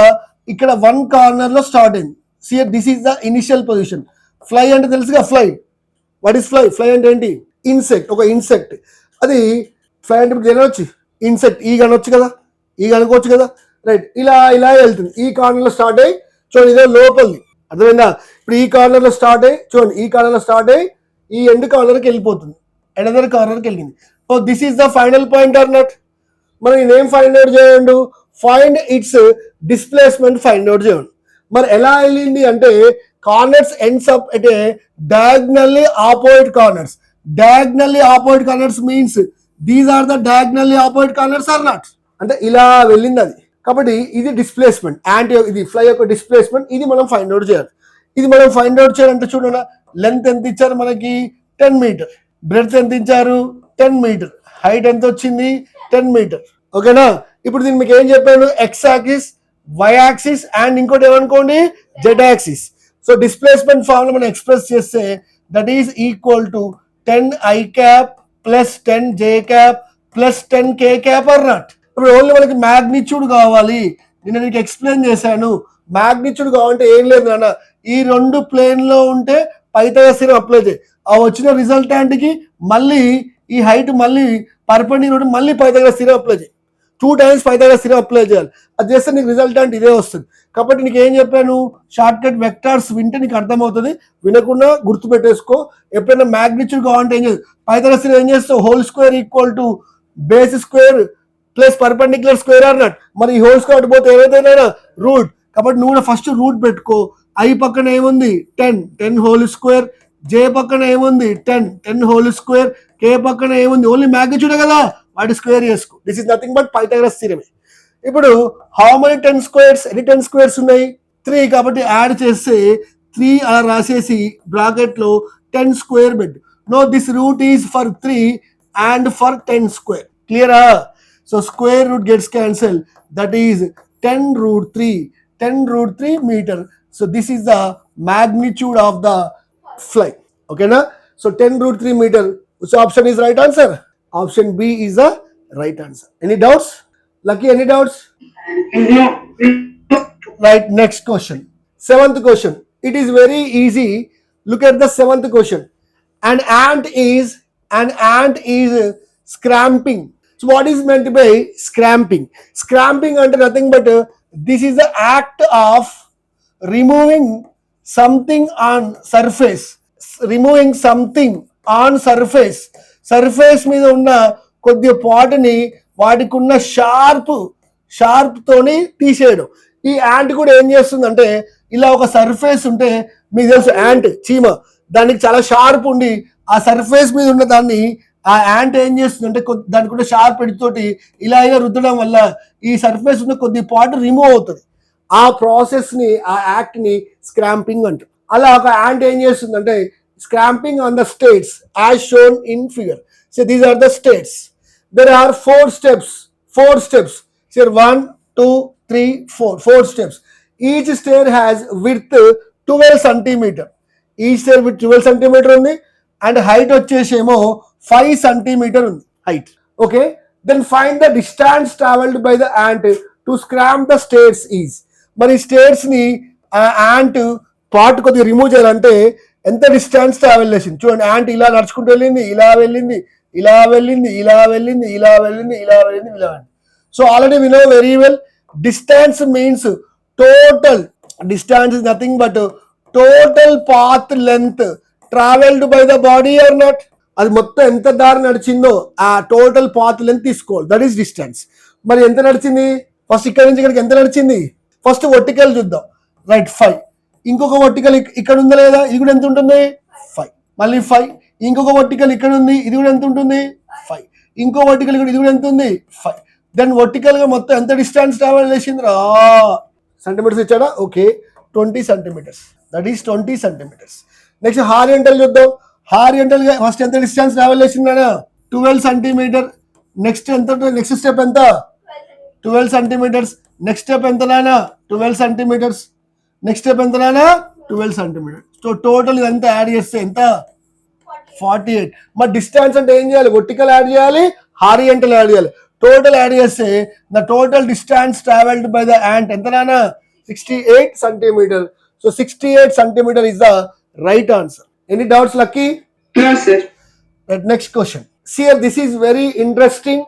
ఇక్కడ 1 corner లో స్టార్ట్ అయింది. See here this is the initial position. Fly అంటే తెలుసుగా, fly. What is fly? Fly అంటే ఏంటి? ఇన్సెక్ట్, ఒక ఇన్సెక్ట్. అది ఫ్లై అంటే ఇప్పుడు తినవచ్చు, ఇన్సెక్ట్. ఈగ అనొచ్చు కదా, ఈగ అనుకోవచ్చు కదా. రైట్, ఇలా వెళ్తుంది. ఈ కార్నర్ లో స్టార్ట్ అయ్యి చూడండి, ఇదే లోపలిది, అర్థమైందా? ఇప్పుడు ఈ కార్నర్ లో స్టార్ట్ అయ్యి చూడండి, ఈ కార్నర్ లో స్టార్ట్ అయ్యి ఈ ఎండ్ కార్నర్కి వెళ్ళిపోతుంది, ఎనదర్ కార్నర్కి వెళ్ళింది. So this is the final point or not? మనం ఇదేం ఫైండ్ అవుట్ చేయండి? Find its displacement find out చేయండి. మరి ఎలా వెళ్ళింది అంటే corners ends up at a diagonally opposite corners. Diagonally opposite corners means these are the diagonally opposite corners or not? అంటే ఇలా వెళ్ళింది అది. కాబట్టి ఇది డిస్ప్లేస్మెంట్, ఇది ఫ్లై యొక్క డిస్ప్లేస్మెంట్. ఇది మనం ఫైండ్ అవుట్ చేయాలి. ఇది మనం ఫైండ్ అవుట్ చేయాలంటే చూడండి, లెంత్ ఎంత ఇచ్చారు మనకి? 10 meter. బ్రెడ్త్ ఎంత ఇచ్చారు? 10 meter. హైట్ ఎంత వచ్చింది? 10 meter. ఓకేనా? ఇప్పుడు దీన్ని మీకు ఏం చెప్పాను? X axis, why axis and ఇంకోటి ఏమనుకోండి, z axis. So displacement form లో మనం ఎక్స్ప్రెస్ చేస్తే that is equal to 10 i cap plus 10 j cap plus 10 k cap or not? ఇప్పుడు ఓన్లీ మనకి మ్యాగ్నిట్యూడ్ కావాలి. నేను నీకు ఎక్స్ప్లెయిన్ చేశాను. మ్యాగ్నిట్యూడ్ కావాలంటే ఏం లేదు నాన్న, ఈ 2 ప్లేన్ లో ఉంటే పైథాగరస్ థియరం అప్లై చేయి. ఆ వచ్చిన రిజల్టాంట్ కి మళ్ళీ ఈ హైట్ మళ్ళీ పర్పెండిక్యులర్ మళ్ళీ పైథాగరస్ థియరం అప్లై చేయి. 2 times పైథాగరస్ థియరం అప్లై చేయాలి. అది చేస్తే నీకు రిజల్టాంట్ ఇదే వస్తుంది. కాబట్టి నీకు ఏం చెప్పాను? షార్ట్ కట్ వెక్టార్స్ వింటే నీకు అర్థమవుతుంది, వినకుండా గుర్తు పెట్టేసుకో. ఎప్పుడైనా మ్యాగ్నిట్యూడ్ కావాలంటే ఏం చేస్తావు? పైథాగరస్ థియరం ఏం చేస్తావు? Whole square equal to base square plus perpendicular square or not? మరి ఈ హోల్ స్క్వేర్ పోతే ఏదైతే రూట్. కాబట్టి నువ్వు కూడా ఫస్ట్ రూట్ పెట్టుకో. ఐ పక్కన ఏముంది? 10 హోల్ స్క్వేర్. జే పక్కన ఏముంది? 10 హోల్ స్క్వేర్. కే పక్కన ఏముంది? ఓన్లీ మ్యాగ్నిట్యూడే కదా, వాటి స్క్వేర్ చేసుకో. This is nothing but Pythagoras థియరమే. ఇప్పుడు హౌ మెనీ 10 squares? ఎన్ని 10 squares ఉన్నాయి? 3. కాబట్టి యాడ్ చేస్తే 3 అలా రాసేసి బ్రాకెట్ లో 10 square బెడ్. No this root is for 3 and for 10 square. క్లియరా? So square root gets cancel. That is 10 root 3. 10 root 3 meter. So this is the magnitude of the fly. Okay na? So 10 root 3 meter. Which option is right answer? Option B is the right answer. Any doubts? Lucky, any doubts? No, Right, next question. Seventh question. It is very easy. Look at the seventh question. An ant is scramping. So what is meant by scramping? Scramping under nothing but this is the act of removing something on surface. Removing something on surface. Surface మీద ఉన్న కొద్ది పాటుని వాటికి ఉన్న sharp తోని తీసేయడం. ఈ ant కూడా ఏం చేస్తుందంటే ఇలా ఒక సర్ఫేస్ ఉంటే మీకు తెలుసు యాంట్ చీమ దానికి చాలా షార్ప్ ఉండి ఆ సర్ఫేస్ మీద ఉన్న దాన్ని ఆ యాంట్ ఏం చేస్తుందంటే దానికి కూడా షార్ప్ ఎడ్తోటి ఇలా రుద్దడం వల్ల ఈ సర్ఫేస్ ఉన్న కొద్ది పాటు రిమూవ్ అవుతుంది. ఆ ప్రాసెస్ ని ఆ యాక్ట్ ని స్క్రాంపింగ్ అంటారు. అలా ఒక యాంట్ ఏం చేస్తుందంటే scramping on the states as shown in figure. So these are the states. There are four steps. Here 1, 2, 3, 4. 4 steps. Each stair has width 12 centimeter. Each stair with 12 centimeter undi and height vachesemo 5 centimeter undi height. Okay. Then find the distance traveled by the ant to scramp the stairs is. Mari stairs ni ant part కొద్దిగా remove చేయాలంటే ఎంత distance travel చేసింది చూడండి. Ant ఇలా నడుచుకుంటూ వెళ్ళింది, ఇలా వెళ్ళింది, ఇలా వెళ్ళింది, ఇలా వెళ్ళింది, ఇలా వెళ్ళింది, ఇలా వెళ్ళింది, ఇలా వెళ్ళింది. So already we know very well distance means total. Distance is nothing but total path length travelled by the body or not. అది మొత్తం ఎంత దారి నడిచిందో ఆ టోటల్ పాత్ లెంత్ తీసుకోవాలి. That is distance. మరి ఎంత నడిచింది? ఫస్ట్ ఇక్కడ నుంచి ఇక్కడికి ఎంత నడిచింది? ఫస్ట్ వర్టికల్ చూద్దాం. రైట్ 5. ఇంకొక వర్టికల్ ఇక్కడ ఉందా లేదా? ఇది కూడా ఎంత ఉంటుంది? 5. మళ్ళీ 5. ఇంకొక వర్టికల్ ఇక్కడ ఉంది, ఇది కూడా ఎంత ఉంటుంది? 5. ఇంకో వర్టికల్ ఇక్కడ, ఇది కూడా ఎంత ఉంది? 5. దెన్ వర్టికల్ గా మొత్తం ఎంత డిస్టెన్స్ ట్రావెల్ చేసింది? సెంటీమీటర్స్ ఇచ్చాడా? Okay, 20 centimetres. That is 20 centimetres. Next horizontal చూద్దాం. హారియంటల్ గా ఫస్ట్ ఎంత డిస్టెన్స్ ట్రావెల్ చేసిందా? 12 సెంటీమీటర్. నెక్స్ట్ ఎంత? నెక్స్ట్ స్టెప్ ఎంత? 12 సెంటీమీటర్స్. నెక్స్ట్ స్టెప్ ఎంత నానా? 12 సెంటీమీటర్స్. నెక్స్ట్ స్టెప్ ఎంత నానా? 12 సెంటీమీటర్. సో టోటల్ ఇదంతా యాడ్ చేస్తే ఎంత? 48. మరి డిస్టెన్స్ అంటే ఏం చేయాలి? వర్టికల్ యాడ్ చేయాలి, హారియంటల్ యాడ్ చేయాలి. టోటల్ యాడ్ చేస్తే the total distance travelled by the ant ఎంత నానా? 68 సెంటీమీటర్. సో 68 centimeter is the right answer. Any doubts Lucky? No, sir. Next question. See, this is very interesting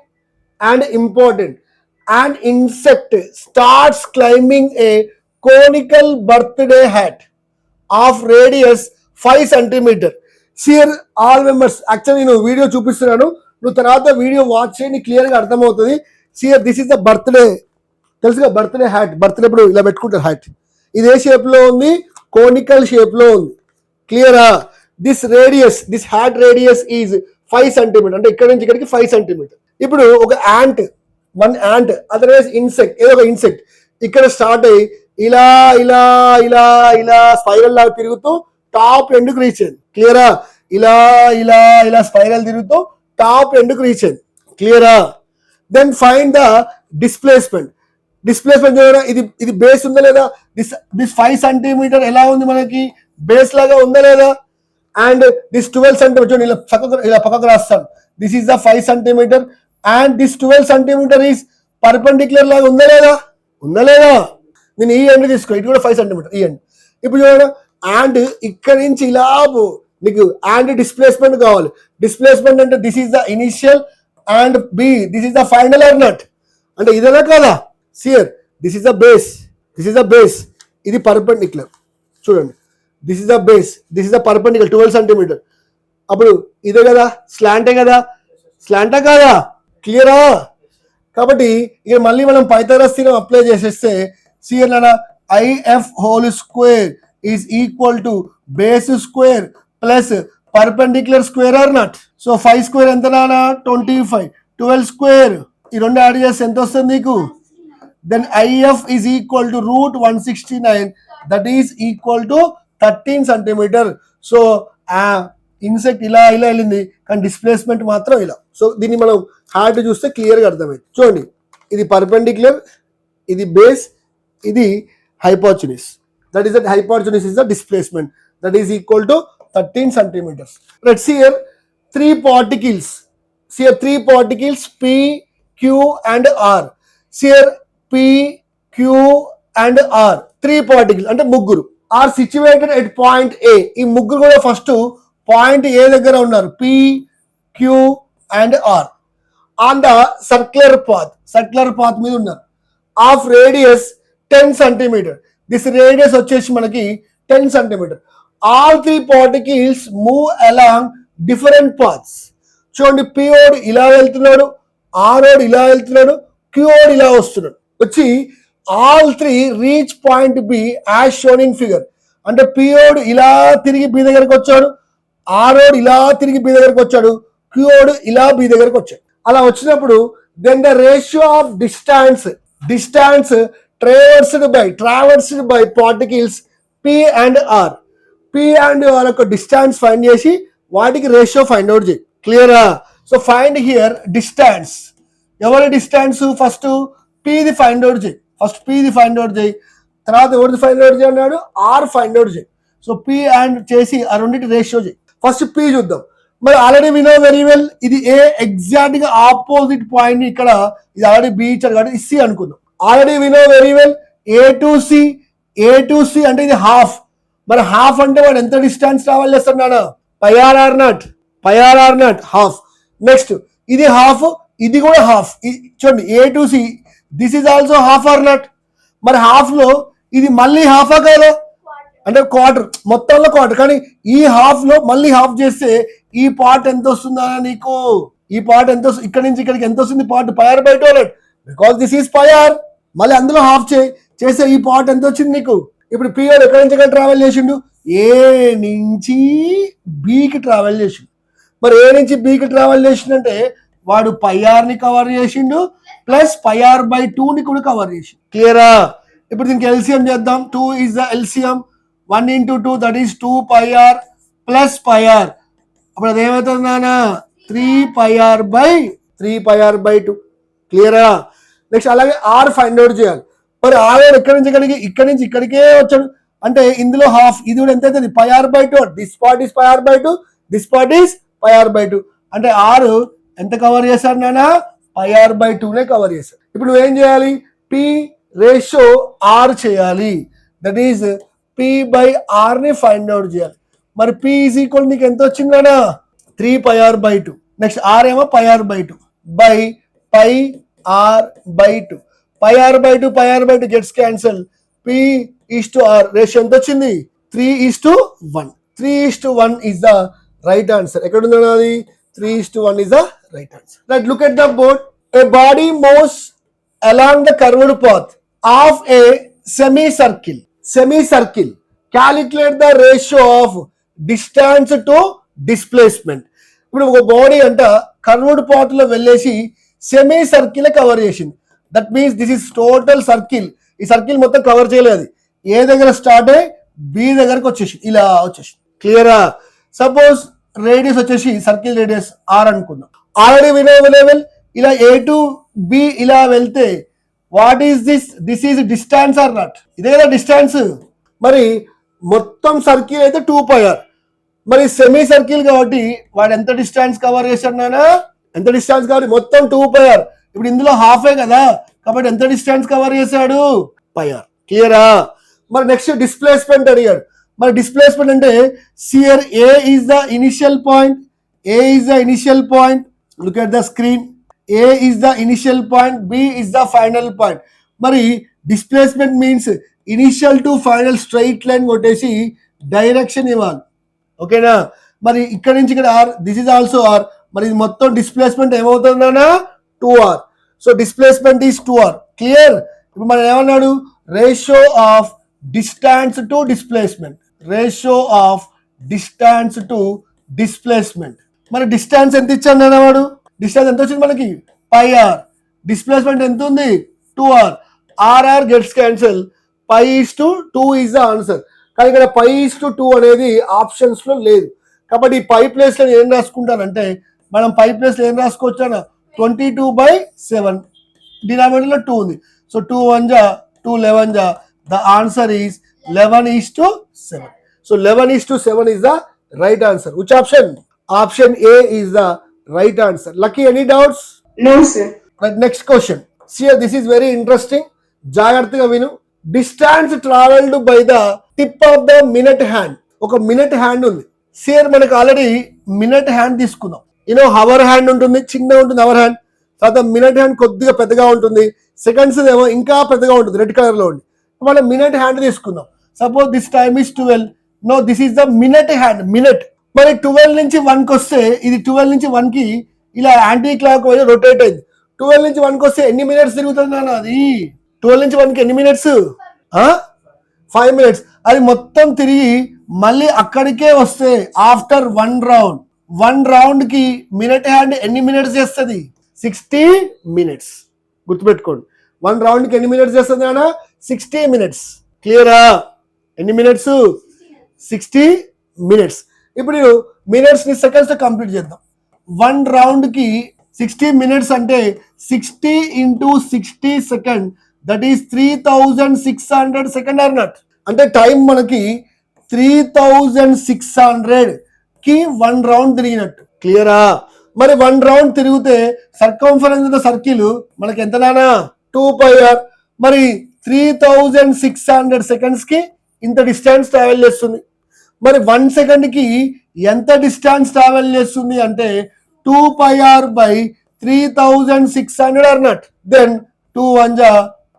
and important. An insect starts climbing a conical birthday hat of radius 5 centimeter. Here all members, actually నేను video చూపిస్తున్నాను, నువ్వు తర్వాత video watch చేయి, క్లియర్గా అర్థమవుతుంది. సియర్ this is the birthday, తెలుసుగా birthday hat. Birthday ఇప్పుడు ఇలా పెట్టుకుంటారు హ్యాట్. ఇది ఏ షేప్ లో ఉంది? కోనికల్ షేప్ లో ఉంది. క్లియరా? This radius, this that radius is 5 centimetre. అంటే ఇక్కడ నుంచి ఇక్కడికి 5 సెంటీమీటర్. ఇప్పుడు ఒక ant, one ant otherwise insect, ఏదో ఒక ఇన్సెక్ట్ ఇక్కడ స్టార్ట్ అయ్యి ఇలా ఇలా ఇలా ఇలా స్పైరల్ లాగా తిరుగుతూ టాప్ ఎండ్కు రీచ్ అయింది. క్లియరా? ఇలా ఇలా ఇలా స్పైరల్ తిరుగుతూ టాప్ ఎండ్కు రీచ్ అయింది. క్లియరా? Then find the displacement. Displacement ఇది బేస్ ఉందా లేదా? దిస్ 5 సెంటీమీటర్ ఎలా ఉంది మనకి? బేస్ లాగా ఉందా లేదా? అండ్ దిస్ 12 సెంటీమీటర్ చూడండి, ఇలా పక్కకు రాస్తాను. This is the 5 centimeter and this 12 centimeter is perpendicular లాగా ఉందా లేదా? ఉందా లేదా? నేను ఈ ఎండ్ తీసుకో, ఇది కూడా 5 సెంటీమీటర్ ఈ ఎండ్. ఇప్పుడు చూడండి, అండ్ ఇక్కడ నుంచి ఇలా నీకు అండ్ డిస్ప్లేస్మెంట్ కావాలి. డిస్ప్లేస్మెంట్ అంటే this is the initial and B this is the final or not? అంటే ఇదేనా కదా? See here this is the base, this is the base, ఇది పర్పెండిక్యులర్. చూడండి, this is the base, this is the perpendicular 12 centimetre. అప్పుడు ఇదే కదా, స్లాంటే కదా? స్లాంటా కాదా? క్లియరా? కాబట్టి ఇక మళ్ళీ మనం పైథాగరస్ థీరం అప్లై చేసేస్తే సియర్ నానా if whole square is equal to base square plus perpendicular square or not? So 5 square ఎంత నానా? 25. 12 స్క్వేర్ ఈ రెండు యాడ్ చేస్తే ఎంత వస్తుంది నీకు? Then if is equal to root 169, that is equal to 13 centimeter. So insect ఇలా ఇలా వెళ్ళింది కానీ డిస్ప్లేస్మెంట్ మాత్రం ఇలా. సో దీన్ని మనం హ్యాట్ చూస్తే క్లియర్గా అర్థమైంది. చూడండి, ఇది పర్పెండిక్యులర్, ఇది బేస్, ఇది hypotenuse. That is the hypotenuse is the displacement, that is equal to 13 centimeters. Let's see here 3 particles. See here 3 particles P, Q and R. See here P, Q and R 3 particles అంటే ముగ్గురు are situated at point A. ఈ ముగ్గురు కూడా first point A దగ్గర ఉన్నారు, P Q and R on the circular path మీద ఉన్నారు. Of radius 10 centimeter. This radius వచ్చేసి మనకి 10 centimeter. All 3 particles move along different paths. చూడండి, పిఓడ్ ఇలా వెళ్తున్నాడు, ఆరోడ్ ఇలా వెళ్తున్నాడు, క్యూఓడ్ ఇలా వస్తున్నాడు. వచ్చి all 3 reach point be as shown in figure. అంటే పిఓడ్ ఇలా తిరిగి బి దగ్గరకు వచ్చాడు, ఆరోడ్ ఇలా తిరిగి బి దగ్గరకు వచ్చాడు, క్యూఓడ్ ఇలా బి దగ్గరకు వచ్చాడు. అలా వచ్చినప్పుడు then the ratio of distance traversed by particles P and R. P and R యొక్క డిస్టాన్స్ ఫైండ్ చేసి వాటికి రేషియో ఫైండ్ అవుట్ చేయి. క్లియరా? So find here distance. ఎవరి డిస్టాన్స్? ఫస్ట్ పిది ఫైండ్ అవుట్ చేయి. తర్వాత ఎవరిది ఫైండ్ అవుట్ చేయి అన్నాడు? ఆర్ ఫైండ్ అవుట్ చేయి. సో పి అండ్ చేసి ఆ రెండింటి రేషియో చేయి. ఫస్ట్ పి చూద్దాం. మరి already we know very well, ఇది ఏ ఎగ్జాక్ట్ గా ఆపోజిట్ పాయింట్. ఇక్కడ ఇది ఆల్రెడీ బి ఇచ్చాడు కాబట్టి సి అనుకుందాం. Already we know very well A to C అంటే ఇది హాఫ్. మరి హాఫ్ అంటే వాడు ఎంత డిస్టెన్స్ ట్రావెల్ చేస్తున్నాడు? Pi or not half. Next ఇది హాఫ్, ఇది కూడా హాఫ్. చూడండి A to C, this is also half or not. మరి హాఫ్ లో ఇది మళ్ళీ హాఫా కదా? అంటే క్వార్టర్, మొత్తంలో క్వార్టర్. కానీ ఈ హాఫ్ లో మళ్ళీ హాఫ్ చేస్తే ఈ పార్ట్ ఎంత వస్తుందా నీకు? ఈ పార్ట్ ఎంత వస్తుంది? ఇక్కడ నుంచి ఇక్కడికి ఎంత వస్తుంది part? Pi are by 2, because this is pi R. మళ్ళీ అందులో హాఫ్ చేస్తే ఈ పార్ట్ ఎంత వచ్చింది నీకు? ఇప్పుడు పిఆర్ ఎక్కడి నుంచి ఎక్కడ ట్రావెల్ చేసిండు? ఏ నుంచి బికి ట్రావెల్ చేసిండు. మరి ఏ నుంచి బికి ట్రావెల్ చేసిండంటే వాడు పై ఆర్ ని కవర్ చేసిండు ప్లస్ పై ఆర్ బై 2 ని కూడా కవర్ చేసిండు. క్లియరా? ఇప్పుడు దీనికి ఎల్సిఎం చేద్దాం. 2 is the LCM. 1 into 2 that is 2 pi R plus pi R. అప్పుడు అది ఏమవుతుంది నాన్న? 3 పై ఆర్ బై 2. క్లియరా? నెక్స్ట్ అలాగే ఆర్ ఫైండ్ అవుట్ చేయాలి. మరి ఆర్ ఎక్కడి నుంచి ఇక్కడికే వచ్చాడు అంటే ఇందులో హాఫ్, ఇది కూడా ఎంత అవుతుంది? Pi are by 2. This part is pi are by 2, this part is pi are by 2. అంటే ఆర్ ఎంత కవర్ చేశాడు నాన్న? పై ఆర్ బై 2 నే కవర్ చేశాడు. ఇప్పుడు నువ్వేం చేయాలి? పి రేషియో ఆర్ చేయాలి. That is P by R ని ఫైండ్ అవుట్ చేయాలి. మరి పి ఈజ్ ఈక్వల్ నీకు ఎంత వచ్చింది నాన్న? 3 pi are by 2. Next r ఏమో pi are by 2 by pi are by 2. Pi are by 2 gets cancel. P is to R ratio ఎంత వచ్చింది? 3:1. 3:1 is the right answer. ఎక్కడ ఉంది అది? 3:1 is the right answer. Right, look at the board. A body moves along the curved path of a semicircle. Calculate the ratio of distance to displacement. ఇప్పుడు ఒక body అంట curved path లో వెళ్ళేసి semi circle cover చేసింది. That means this is total circle. ఈ circle మొత్తం cover చేయలేదు. ఏ దగ్గర స్టార్ట్ అయ్యి బి దగ్గరకు వచ్చేసి ఇలా వచ్చేసి. క్లియరా? సపోజ్ రేడియస్ వచ్చేసి సర్కిల్ రేడియస్ ఆర్ అనుకుందాం. ఆల్రెడీ వినోవెల్ ఇలా ఏ టు బి ఇలా వెళ్తే what is this? This is distance or not? ఇదే కదా డిస్టెన్స్. మరి మొత్తం సర్కిల్ అయితే 2 పై ఆర్. మరి సెమీ సర్కిల్ కాబట్టి వాడు ఎంత డిస్టెన్స్ కవర్ చేశాడు నానా? ఎంత డిస్టెన్స్ కాబట్టి మొత్తం 2 పై ఆర్. ఇప్పుడు ఇందులో హాఫే కదా కాబట్టి ఎంత డిస్టెన్స్ కవర్ చేశాడు? Pi r. క్లియరా? మరి నెక్స్ట్ డిస్ప్లేస్మెంట్ అడిగాడు. మరి డిస్ప్లేస్మెంట్ అంటే see here A is the initial point. Look at the screen. A is the initial point, B is the final point. మరి displacement means initial to final straight line కొట్టేసి direction ఇవ్వాలి. ఓకేనా? మరి ఇక్కడ నుంచి ఇక్కడ r, this is also r. మరి ఇది మొత్తం డిస్ప్లేస్మెంట్ ఏమవుతుందన్నా? 2r. So displacement is 2r. Clear? ఇప్పుడు మనం ఏమన్నాడు? Ratio of distance to displacement. మరి డిస్టెన్స్ ఎంత ఇచ్చాడు వాడు? డిస్టెన్స్ ఎంత వచ్చింది మనకి? పై ఆర్. డిస్ప్లేస్మెంట్ ఎంత ఉంది? 2r. R gets cancel. π/2 is the answer. కానీ ఇక్కడ π/2 అనేది ఆప్షన్స్ లో లేదు. కాబట్టి ఈ పై ప్లేస్ లో ఏం రాసుకుంటానంటే మనం పై ప్లేస్ లో ఏం రాసుకోవచ్చా? 22/7. డినామినేటర్ లో 2 ఉంది. సో 2 1 జా 2 11 జా. The answer is 11:7. So 11:7 is the right answer. Which option? Option A is the right answer. Lucky, any doubts? No, sir. Right, next question. See, this is very interesting. జాగ్రత్తగా విను. Distance travelled by the tip of the minute hand. ఒక minute hand ఉంది. Share మనకు already minute hand తీసుకుందాం. Hour hand ఉంటుంది, చిన్న ఉంటుంది hour hand. తర్వాత మినిట్ హ్యాండ్ కొద్దిగా పెద్దగా ఉంటుంది, సెకండ్స్ ఏమో ఇంకా పెద్దగా ఉంటుంది, రెడ్ కలర్ లో ఉంది. మనం మినిట్ హ్యాండ్ తీసుకుందాం. Suppose this time is 12. No, this is the minute hand, minute. మరి 12 నుంచి 1కి వస్తే ఇది 12 నుంచి 1కి ఇలా యాంటీ క్లాక్ వైజ్ రొటేట్ అయింది. 12 నుంచి 1కి వస్తే ఎన్ని మినిట్స్ తిరుగుతుంది నాన్న? అది 12 నుంచి 1కి ఎన్ని మినిట్స్? 5 మినిట్స్. అది మొత్తం తిరిగి మళ్ళీ అక్కడికే వస్తే ఆఫ్టర్ 1 రౌండ్ కి మినిట్ హ్యాండ్ ఎన్ని మినిట్స్ చేస్తుంది? 60 మినిట్స్. గుర్తుపెట్టుకోండి, 1 రౌండ్ కి ఎన్ని మినిట్స్ చేస్తుంది నాన్న? 60 మినిట్స్. క్లియరా? ఎన్ని మినిట్స్? 60 మినిట్స్. ఇప్పుడు మినిట్స్ ని సెకండ్స్ తో కంప్లీట్ చేద్దాం. 1 రౌండ్ కి 60 మినిట్స్ అంటే 60 into 60 second, that is 3600 second are not? అంటే టైం మనకి 3600 కి 1 రౌండ్ తిరిగినట్టు. క్లియరా? మరి 1 రౌండ్ తిరిగితే సర్కంఫరెన్స్ ఆఫ్ ద సర్కిల్ మనకి ఎంత నానా? 2πr. మరి 3600 సెకండ్స్ కి ఇంత డిస్టెన్స్ ట్రావెల్ చేస్తుంది. మరి 1 సెకండ్ కి ఎంత డిస్టెన్స్ ట్రావెల్ చేస్తుంది అంటే 2πr by 3600 are not? Then 2 1 జా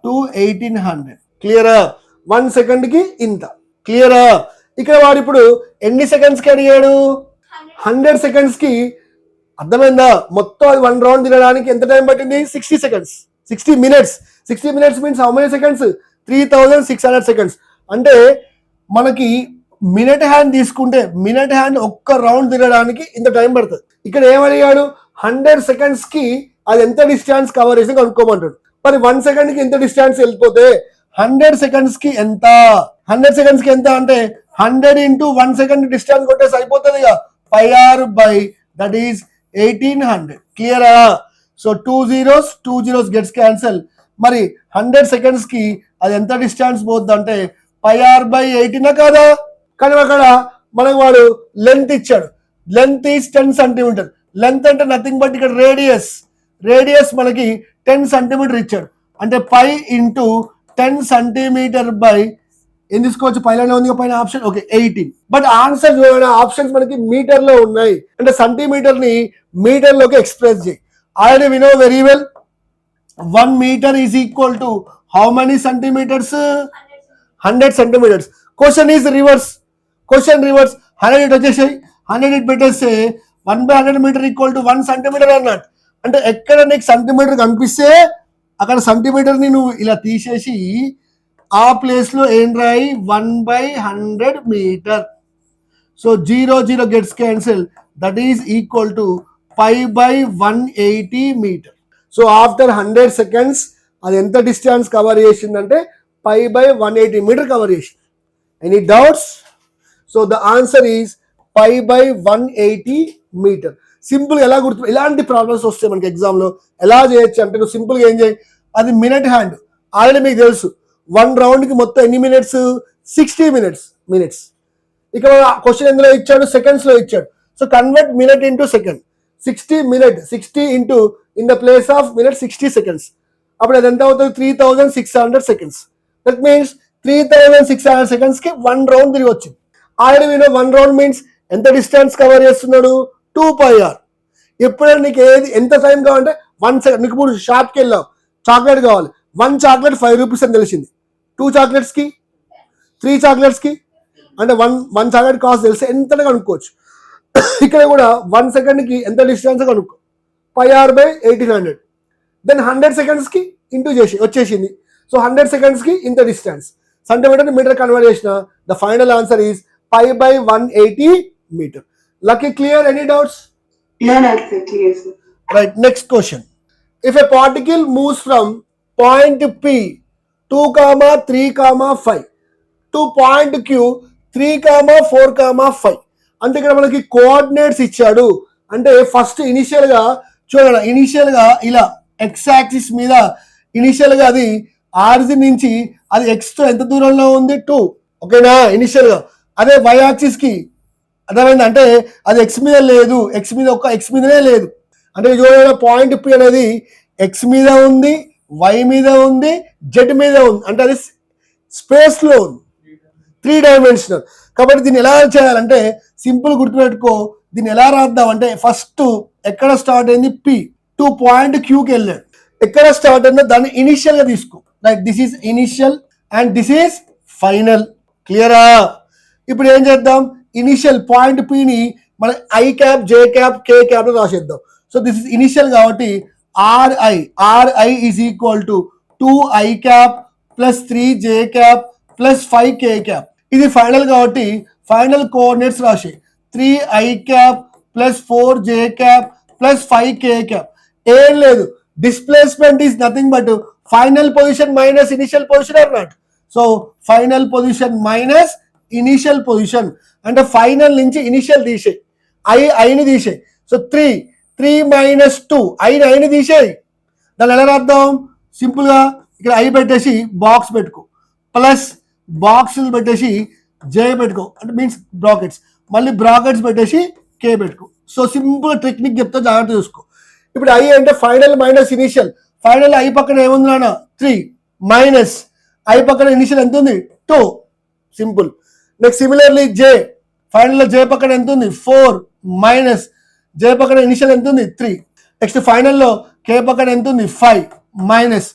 2 1800. క్లియరా? 1 సెకండ్ కి ఇంత. క్లియరా? ఇక్కడ వాడు ఇప్పుడు ఎన్ని సెకండ్స్ కి అడిగాడు? 100 సెకండ్స్ కి. అర్థమైందా? మొత్తం అది 1 రౌండ్ తినడానికి ఎంత టైం పట్టింది? 60 seconds, 60 minutes. 60 minutes means how many seconds? 3600 seconds. అంటే మనకి మినిట్ హ్యాండ్ తీసుకుంటే మినిట్ హ్యాండ్ ఒక్క రౌండ్ తినడానికి ఇంత టైం పడుతుంది. ఇక్కడ ఏమడిగాడు? 100 సెకండ్స్ కి అది ఎంత డిస్టెన్స్ కవర్ చేసి కనుక్కోమంటాడు. మరి 1 సెకండ్ కి ఎంత డిస్టెన్స్ వెళ్ళిపోతే 100 సెకండ్స్ కి ఎంత? 100 సెకండ్స్ కి ఎంత అంటే 100 into 1 సెకండ్ డిస్టెన్స్ కొట్టేసి అయిపోతుంది ఇక. πr by that is 1800. క్లియరా? So 2 zeros gets cancel. మరి 100 సెకండ్స్ కి అది ఎంత డిస్టెన్స్ పోద్ది అంటే πr by 18 కాదా? కానీ అక్కడ మనకు వాడు లెంత్ ఇచ్చాడు. Length is 10 centimeter. లెంత్ అంటే నథింగ్ బట్ ఇక్కడ రేడియస్ మనకి 10 సెంటీమీటర్ ఇచ్చాడు. అంటే π into 10 సెంటీమీటర్ బై ఏం తీసుకోవచ్చు? పైన ఉంది పైన ఆప్షన్. ఓకే, 18. బట్ ఆన్సర్ చూడండి, ఆప్షన్స్ మనకి మీటర్ లో ఉన్నాయి. అంటే సెంటీమీటర్ ని మీటర్ లోకి ఎక్స్ప్రెస్ చేయి. Already we know very well 1 meter is equal to how many centimeters? 100 centimeters. Question is reverse. 100 ఇటు వచ్చేసాయి, 100 ఇటు పెట్టేస్తే 1/100 మీటర్ ఈక్వల్ టు 1 సెంటీమీటర్ అన్నట్టు. అంటే ఎక్కడ నీకు సెంటీమీటర్ కనిపిస్తే అక్కడ సెంటీమీటర్ ని నువ్వు ఇలా తీసేసి ఆ ప్లేస్ లో ఏం రాయి? 1/100 metre. So 0 gets cancel. That is equal to π/180 metre. So after 100 seconds అది ఎంత డిస్టెన్స్ కవర్ చేసిందంటే π/180 మీటర్ కవర్ చేసింది. Any doubts? So the answer is π/180 metre. Simple గా ఎలా గుర్తు, ఇలాంటి ప్రాబ్లమ్స్ వస్తాయి మనకి ఎగ్జామ్ లో. ఎలా చేయొచ్చు అంటే నువ్వు సింపుల్ గా ఏం చేయి, అది మినిట్ హ్యాండ్ ఆల్రెడీ మీకు తెలుసు. 1 రౌండ్ కి మొత్తం ఎన్ని మినిట్స్? 60 మినిట్స్. ఇక్కడ క్వశ్చన్ ఎందులో ఇచ్చాడు? సెకండ్స్ లో ఇచ్చాడు. So convert minute into second. 60 into in the place of minute 60 seconds. అప్పుడు అది ఎంత అవుతుంది? 3600 సెకండ్స్. దట్ మీన్స్ 3600 సెకండ్స్ కి 1 రౌండ్ తిరిగి వచ్చింది. ఆల్రెడీ వినో 1 రౌండ్ మీన్స్ ఎంత డిస్టెన్స్ కవర్ చేస్తున్నాడు? 2πr. ఎప్పుడైనా నీకు ఏది ఎంత టైం కావాలంటే 1 సెకండ్. నీకు ఇప్పుడు షాప్కి వెళ్ళావు, చాక్లెట్ కావాలి. 1 చాక్లెట్ 5 రూపీస్ అని తెలిసింది. 2 చాక్లెట్స్ కి, 3 చాక్లెట్స్ కి అంటే 1 చాక్లెట్ కాస్ట్ తెలిసి ఎంత కనుక్కోవచ్చు. ఇక్కడ కూడా 1 సెకండ్ కి ఎంత డిస్టెన్స్ కనుక్కో. πr/1800. దెన్ 100 సెకండ్స్ కి ఇంటూ చేసి వచ్చేసింది. సో 100 సెకండ్స్ కి ఇంత డిస్టెన్స్. సెంటీమీటర్ మీటర్ కన్వర్ట్ చేసిన the final answer is π/180 metre. Lucky, clear? Any doubts? No, that's it. Yes, sir. Right, next question. If a particle moves from point P 2, 3, 5 to point Q 3, 4, 5 అంటే ఇక్కడ మనకి coordinates ఇచ్చాడు. అంటే first initial గా చూడండి, initial గా ఇలా X axis మీద ఇనిషియల్ గా అది ఆరిజిన్ నుంచి అది ఎక్స్ తో ఎంత దూరంలో ఉంది? 2. ఓకేనా? ఇనిషియల్ గా. అదే వై యాక్సిస్ కి అర్థమైంది అంటే అది ఎక్స్ మీద లేదు, ఎక్స్ మీదనే లేదు. అంటే చూడండి, పాయింట్ పి అనేది ఎక్స్ మీద ఉంది, వై మీద ఉంది, జెడ్ మీద ఉంది. అంటే అది స్పేస్లో ఉంది, 3 డైమెన్షనల్. కాబట్టి దీన్ని ఎలా చేయాలంటే సింపుల్ గుర్తుపెట్టుకో. దీన్ని ఎలా రాద్దాం అంటే ఫస్ట్ ఎక్కడ స్టార్ట్ అయింది పి టు పాయింట్ క్యూకి వెళ్ళాడు. ఎక్కడ స్టార్ట్ అయిందో దాన్ని ఇనిషియల్ గా తీసుకో. Like this is initial and this is final. క్లియరా? ఇప్పుడు ఏం చేద్దాం, ఇనిషియల్ పాయింట్ పిని మన i cap j cap k cap రాసేద్దాం. సో దిస్ ఇస్ ఇనిషియల్ కాబట్టి r i is equal to 2i cap plus 3j cap plus 5k cap. ఇది final కాబట్టి ఫైనల్ కోఆర్డినేట్స్ రాసి 3i cap plus 4j cap plus 5k cap. ఏం లేదు, displacement is nothing but final position minus initial position or not. So final position minus initial position అంటే final నుంచి initial తీసేయి, ఐని తీసేయి. So 3 minus 2 ఐని తీసేయి. దాన్ని ఎలా రాద్దాం, సింపుల్ గా ఇక్కడ ఐ పెట్టేసి బాక్స్ పెట్టుకో, ప్లస్ బాక్స్ పెట్టేసి జే పెట్టుకో అంటే మీన్స్ బ్రాకెట్స్, మళ్ళీ బ్రాకెట్స్ పెట్టేసి కే పెట్టుకో. సో సింపుల్ టెక్నిక్ చెప్తా, జాగ్రత్త చూసుకో. ఇప్పుడు ఐ అంటే final minus initial. Final I పక్కన ఏముంది నాన్న 3 మైనస్ ఐ పక్కన ఇనిషియల్ ఎంత ఉంది 2. సింపుల్. నెక్స్ట్ సిమిలర్లీ జే, ఫైనల్ జే పక్కన ఎంత ఉంది 4 మైనస్ జే పక్కన ఇనిషియల్ ఎంత ఉంది 3. నెక్స్ట్ ఫైనల్లో కే పక్కన ఎంత ఉంది 5 మైనస్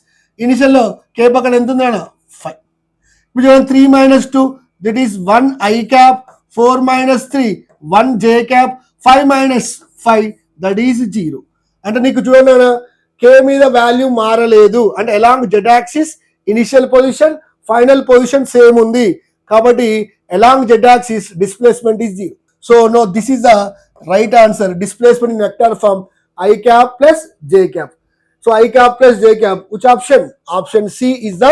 ఇనిషియల్లో కే పక్కన ఎంత ఉంది అన్న 5. ఇప్పుడు చూడండి 3 minus 2 that is 1 I cap, 4 minus 3 1 J cap, 5 minus 5 that is 0. అంటే నీకు చూడండి అన్న కే మీద వాల్యూ మారలేదు అంటే along Z axis initial position final position same ఉంది కాబట్టి along Z axis displacement is 0. So no this is the right answer. Displacement in vector form I cap plus J cap. So I cap plus J cap which option? Option C is the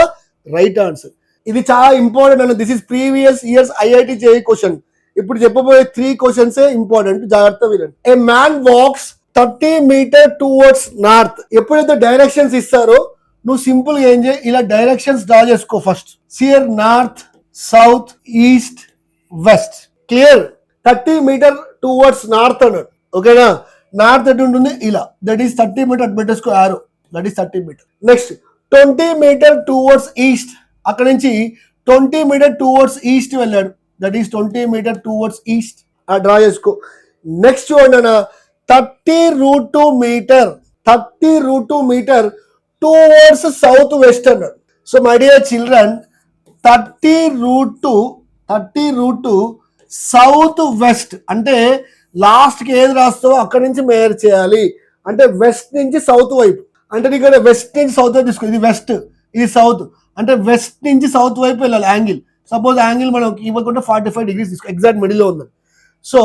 right answer. ఇది చాలా important అన్న. This is previous years IIT JEE question. ఇప్పుడు చెప్పబోయే 3 questions important, జాగ్రత్త వినండి. A man walks 30 metre towards north. ఎప్పుడైతే directions ఇస్తారో నువ్వు సింపుల్ గా ఏం చేయి, ఇలా డైరెక్షన్స్ డ్రా చేసుకో. First see here north, south, east, west. Clear? 30 metre towards north అన్నాడు. ఓకేనా? నార్త్ ఎటు ఉంటుంది ఇలా, దట్ ఈస్ 30 మీటర్ అటు పెట్టేసుకో arrow, that is 30 metre. Next 20 metre towards east, అక్కడ నుంచి 20 మీటర్ టువర్డ్స్ ఈస్ట్ వెళ్ళాడు, that is 20 metre towards east. Draw చేసుకో. నెక్స్ట్ చూడండి 30√2 metre, 30√2 metre towards south west అన్నాడు. So my dear children 30√2 south west అంటే లాస్ట్కి ఏది రాస్తావో అక్కడి నుంచి మేయర్ చేయాలి. అంటే వెస్ట్ నుంచి సౌత్ వైపు, అంటే నీకు వెస్ట్ నుంచి సౌత్ వైపు తీసుకో. ఇది వెస్ట్, ఇది సౌత్, అంటే వెస్ట్ నుంచి సౌత్ వైపు వెళ్ళాలి యాంగిల్. సపోజ్ యాంగిల్ మనం ఇవ్వకుండా 45 డిగ్రీస్ తీసుకో, ఎగ్జాక్ట్ మిడిల్లో ఉంది. So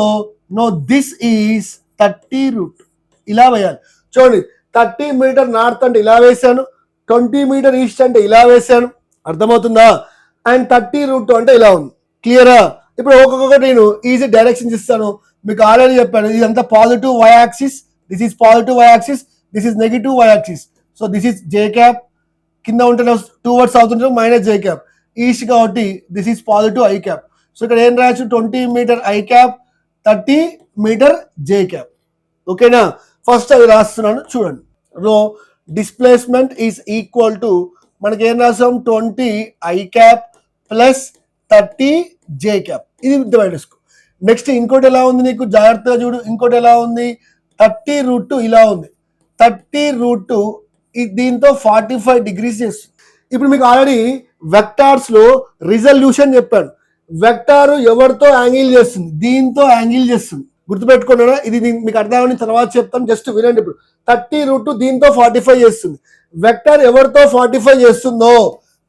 no this is 30√2. ఇలా వేయాలి. చూడండి 30 మీటర్ నార్త్ అంటే ఇలా వేసాను, 20 మీటర్ ఈస్ట్ అంటే ఇలా వేసాను. అర్థమవుతుందా? అండ్ 30√2 అంటే ఇలా ఉంది. క్లియరా? ఇప్పుడు ఒక్కొక్కటి నేను ఈజీ డైరెక్షన్స్ ఇస్తాను. మీకు ఆల్రెడీ చెప్పాను, ఇదంతా positive Y axis, this is positive Y axis, this is negative why axis. So this is J cap, కింద ఉంటే టువర్డ్స్ సౌత్ ఉంటే మైనస్ జే క్యాప్, ఈస్ట్ కాబట్టి this is positive I cap. So ఇక్కడ ఏం రాయొచ్చు 20 meter I cap, 30 meter J cap. ఓకేనా? First అది రాస్తున్నాను చూడండి. రో డిస్ప్లేస్మెంట్ ఈజ్ ఈక్వల్ టు మనకి ఏం రాసాం 20 I cap plus 30 J cap. ఇది డివైడ్ చేసుకో. నెక్స్ట్ ఇంకోటి ఎలా ఉంది నీకు జాగ్రత్తగా చూడు. ఇంకోటి ఎలా ఉంది 30√2 ఇలా ఉంది. 30√2 దీంతో 45 డిగ్రీస్ చేస్తుంది. ఇప్పుడు మీకు ఆల్రెడీ వెక్టార్స్ లో రిజల్యూషన్ చెప్పాను. వెక్టార్ ఎవరితో యాంగిల్ చేస్తుంది? దీంతో యాంగిల్ చేస్తుంది. గుర్తుపెట్టుకున్నారా? ఇది మీకు అర్థమని తర్వాత చెప్తాను, జస్ట్ వినండి. ఇప్పుడు 30√2 దీంతో 45 చేస్తుంది. వెక్టార్ ఎవరితో 45 చేస్తుందో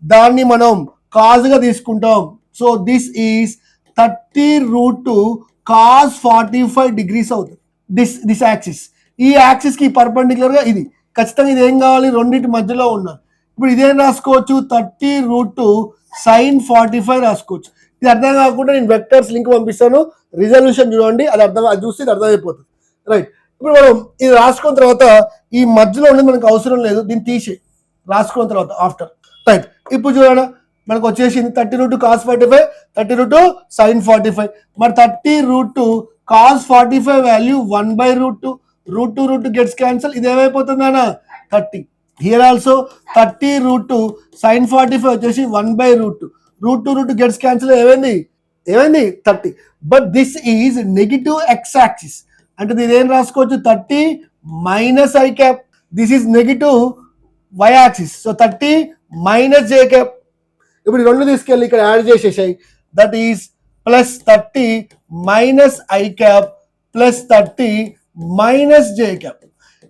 దాన్ని మనం కాజ్ గా తీసుకుంటాం. So this is 30√2 cos 45 degrees అవుతుంది. దిస్ యాక్సిస్, ఈ యాక్సిస్ కి పర్పెండిక్యులర్ గా ఇది ఖచ్చితంగా ఇది ఏం కావాలి, రెండింటి మధ్యలో ఉండాలి. ఇప్పుడు ఇదేం రాసుకోవచ్చు 30√2 sin 45 రాసుకోవచ్చు. ఇది అర్థం కాకుండా నేను వెక్టర్స్ లింక్ పంపిస్తాను, రిజల్యూషన్ చూడండి, అది చూస్తే ఇది అర్థమైపోతుంది. రైట్? ఇప్పుడు మనం ఇది రాసుకున్న తర్వాత ఈ మధ్యలో ఉండేది మనకు అవసరం లేదు, దీన్ని తీసి రాసుకున్న తర్వాత ఆఫ్టర్. రైట్? ఇప్పుడు చూడండి మనకు వచ్చేసింది 30√2 cos 45, 30√2 sin 45. మరి 30√2 cos 45 వాల్యూ 1/√2, √2 గెట్స్ క్యాన్సల్. ఇది ఏమైపోతుంది అన్న 30. హియర్ ఆల్సో 30√2 sin 45 వచ్చేసి 1/√2, రూట్ గెట్స్ క్యాన్సిల్ ఏమైంది 30. But this is negative X axis అంటే దీని ఏం రాసుకోవచ్చు 30 minus I cap. This is negative why axis so 30 minus J cap. ఇప్పుడు ఈ రెండు తీసుకెళ్ళి ఇక్కడ యాడ్ చేసేసాయి that is plus 30 minus I cap plus 30 minus J cap.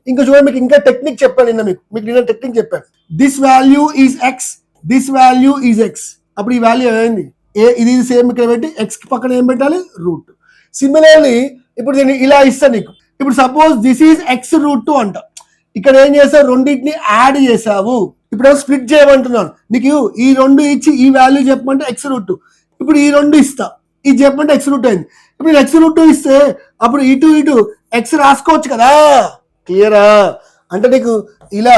ఇంకా చూడండి మీకు ఇంకా టెక్నిక్ చెప్పాను నిన్న టెక్నిక్ చెప్పాను. This value is x, this value is x. అప్పుడు ఈ వాల్యూ ఏమైంది ఇది సేమ్ ఇక్కడ పెట్టి ఎక్స్ పక్కన ఏం పెట్టాలి రూట్. సిమిలర్లీ ఇప్పుడు దీన్ని ఇలా ఇస్తా నీకు. ఇప్పుడు సపోజ్ దిస్ ఈజ్ x√2 అంట. ఇక్కడ ఏం చేసావు రెండింటిని యాడ్ చేసావు. ఇప్పుడు స్ప్లిట్ చేయమంటున్నాను నీకు ఈ రెండు ఇచ్చి ఈ వాల్యూ చెప్పమంటే x√2. ఇప్పుడు ఈ రెండు ఇస్తా ఇది చెప్పమంటే x√2 అయింది. ఇప్పుడు నేను x√2 ఇస్తే అప్పుడు ఇటు ఎక్స్ రాసుకోవచ్చు కదా. క్లియరా? అంటే నీకు ఇలా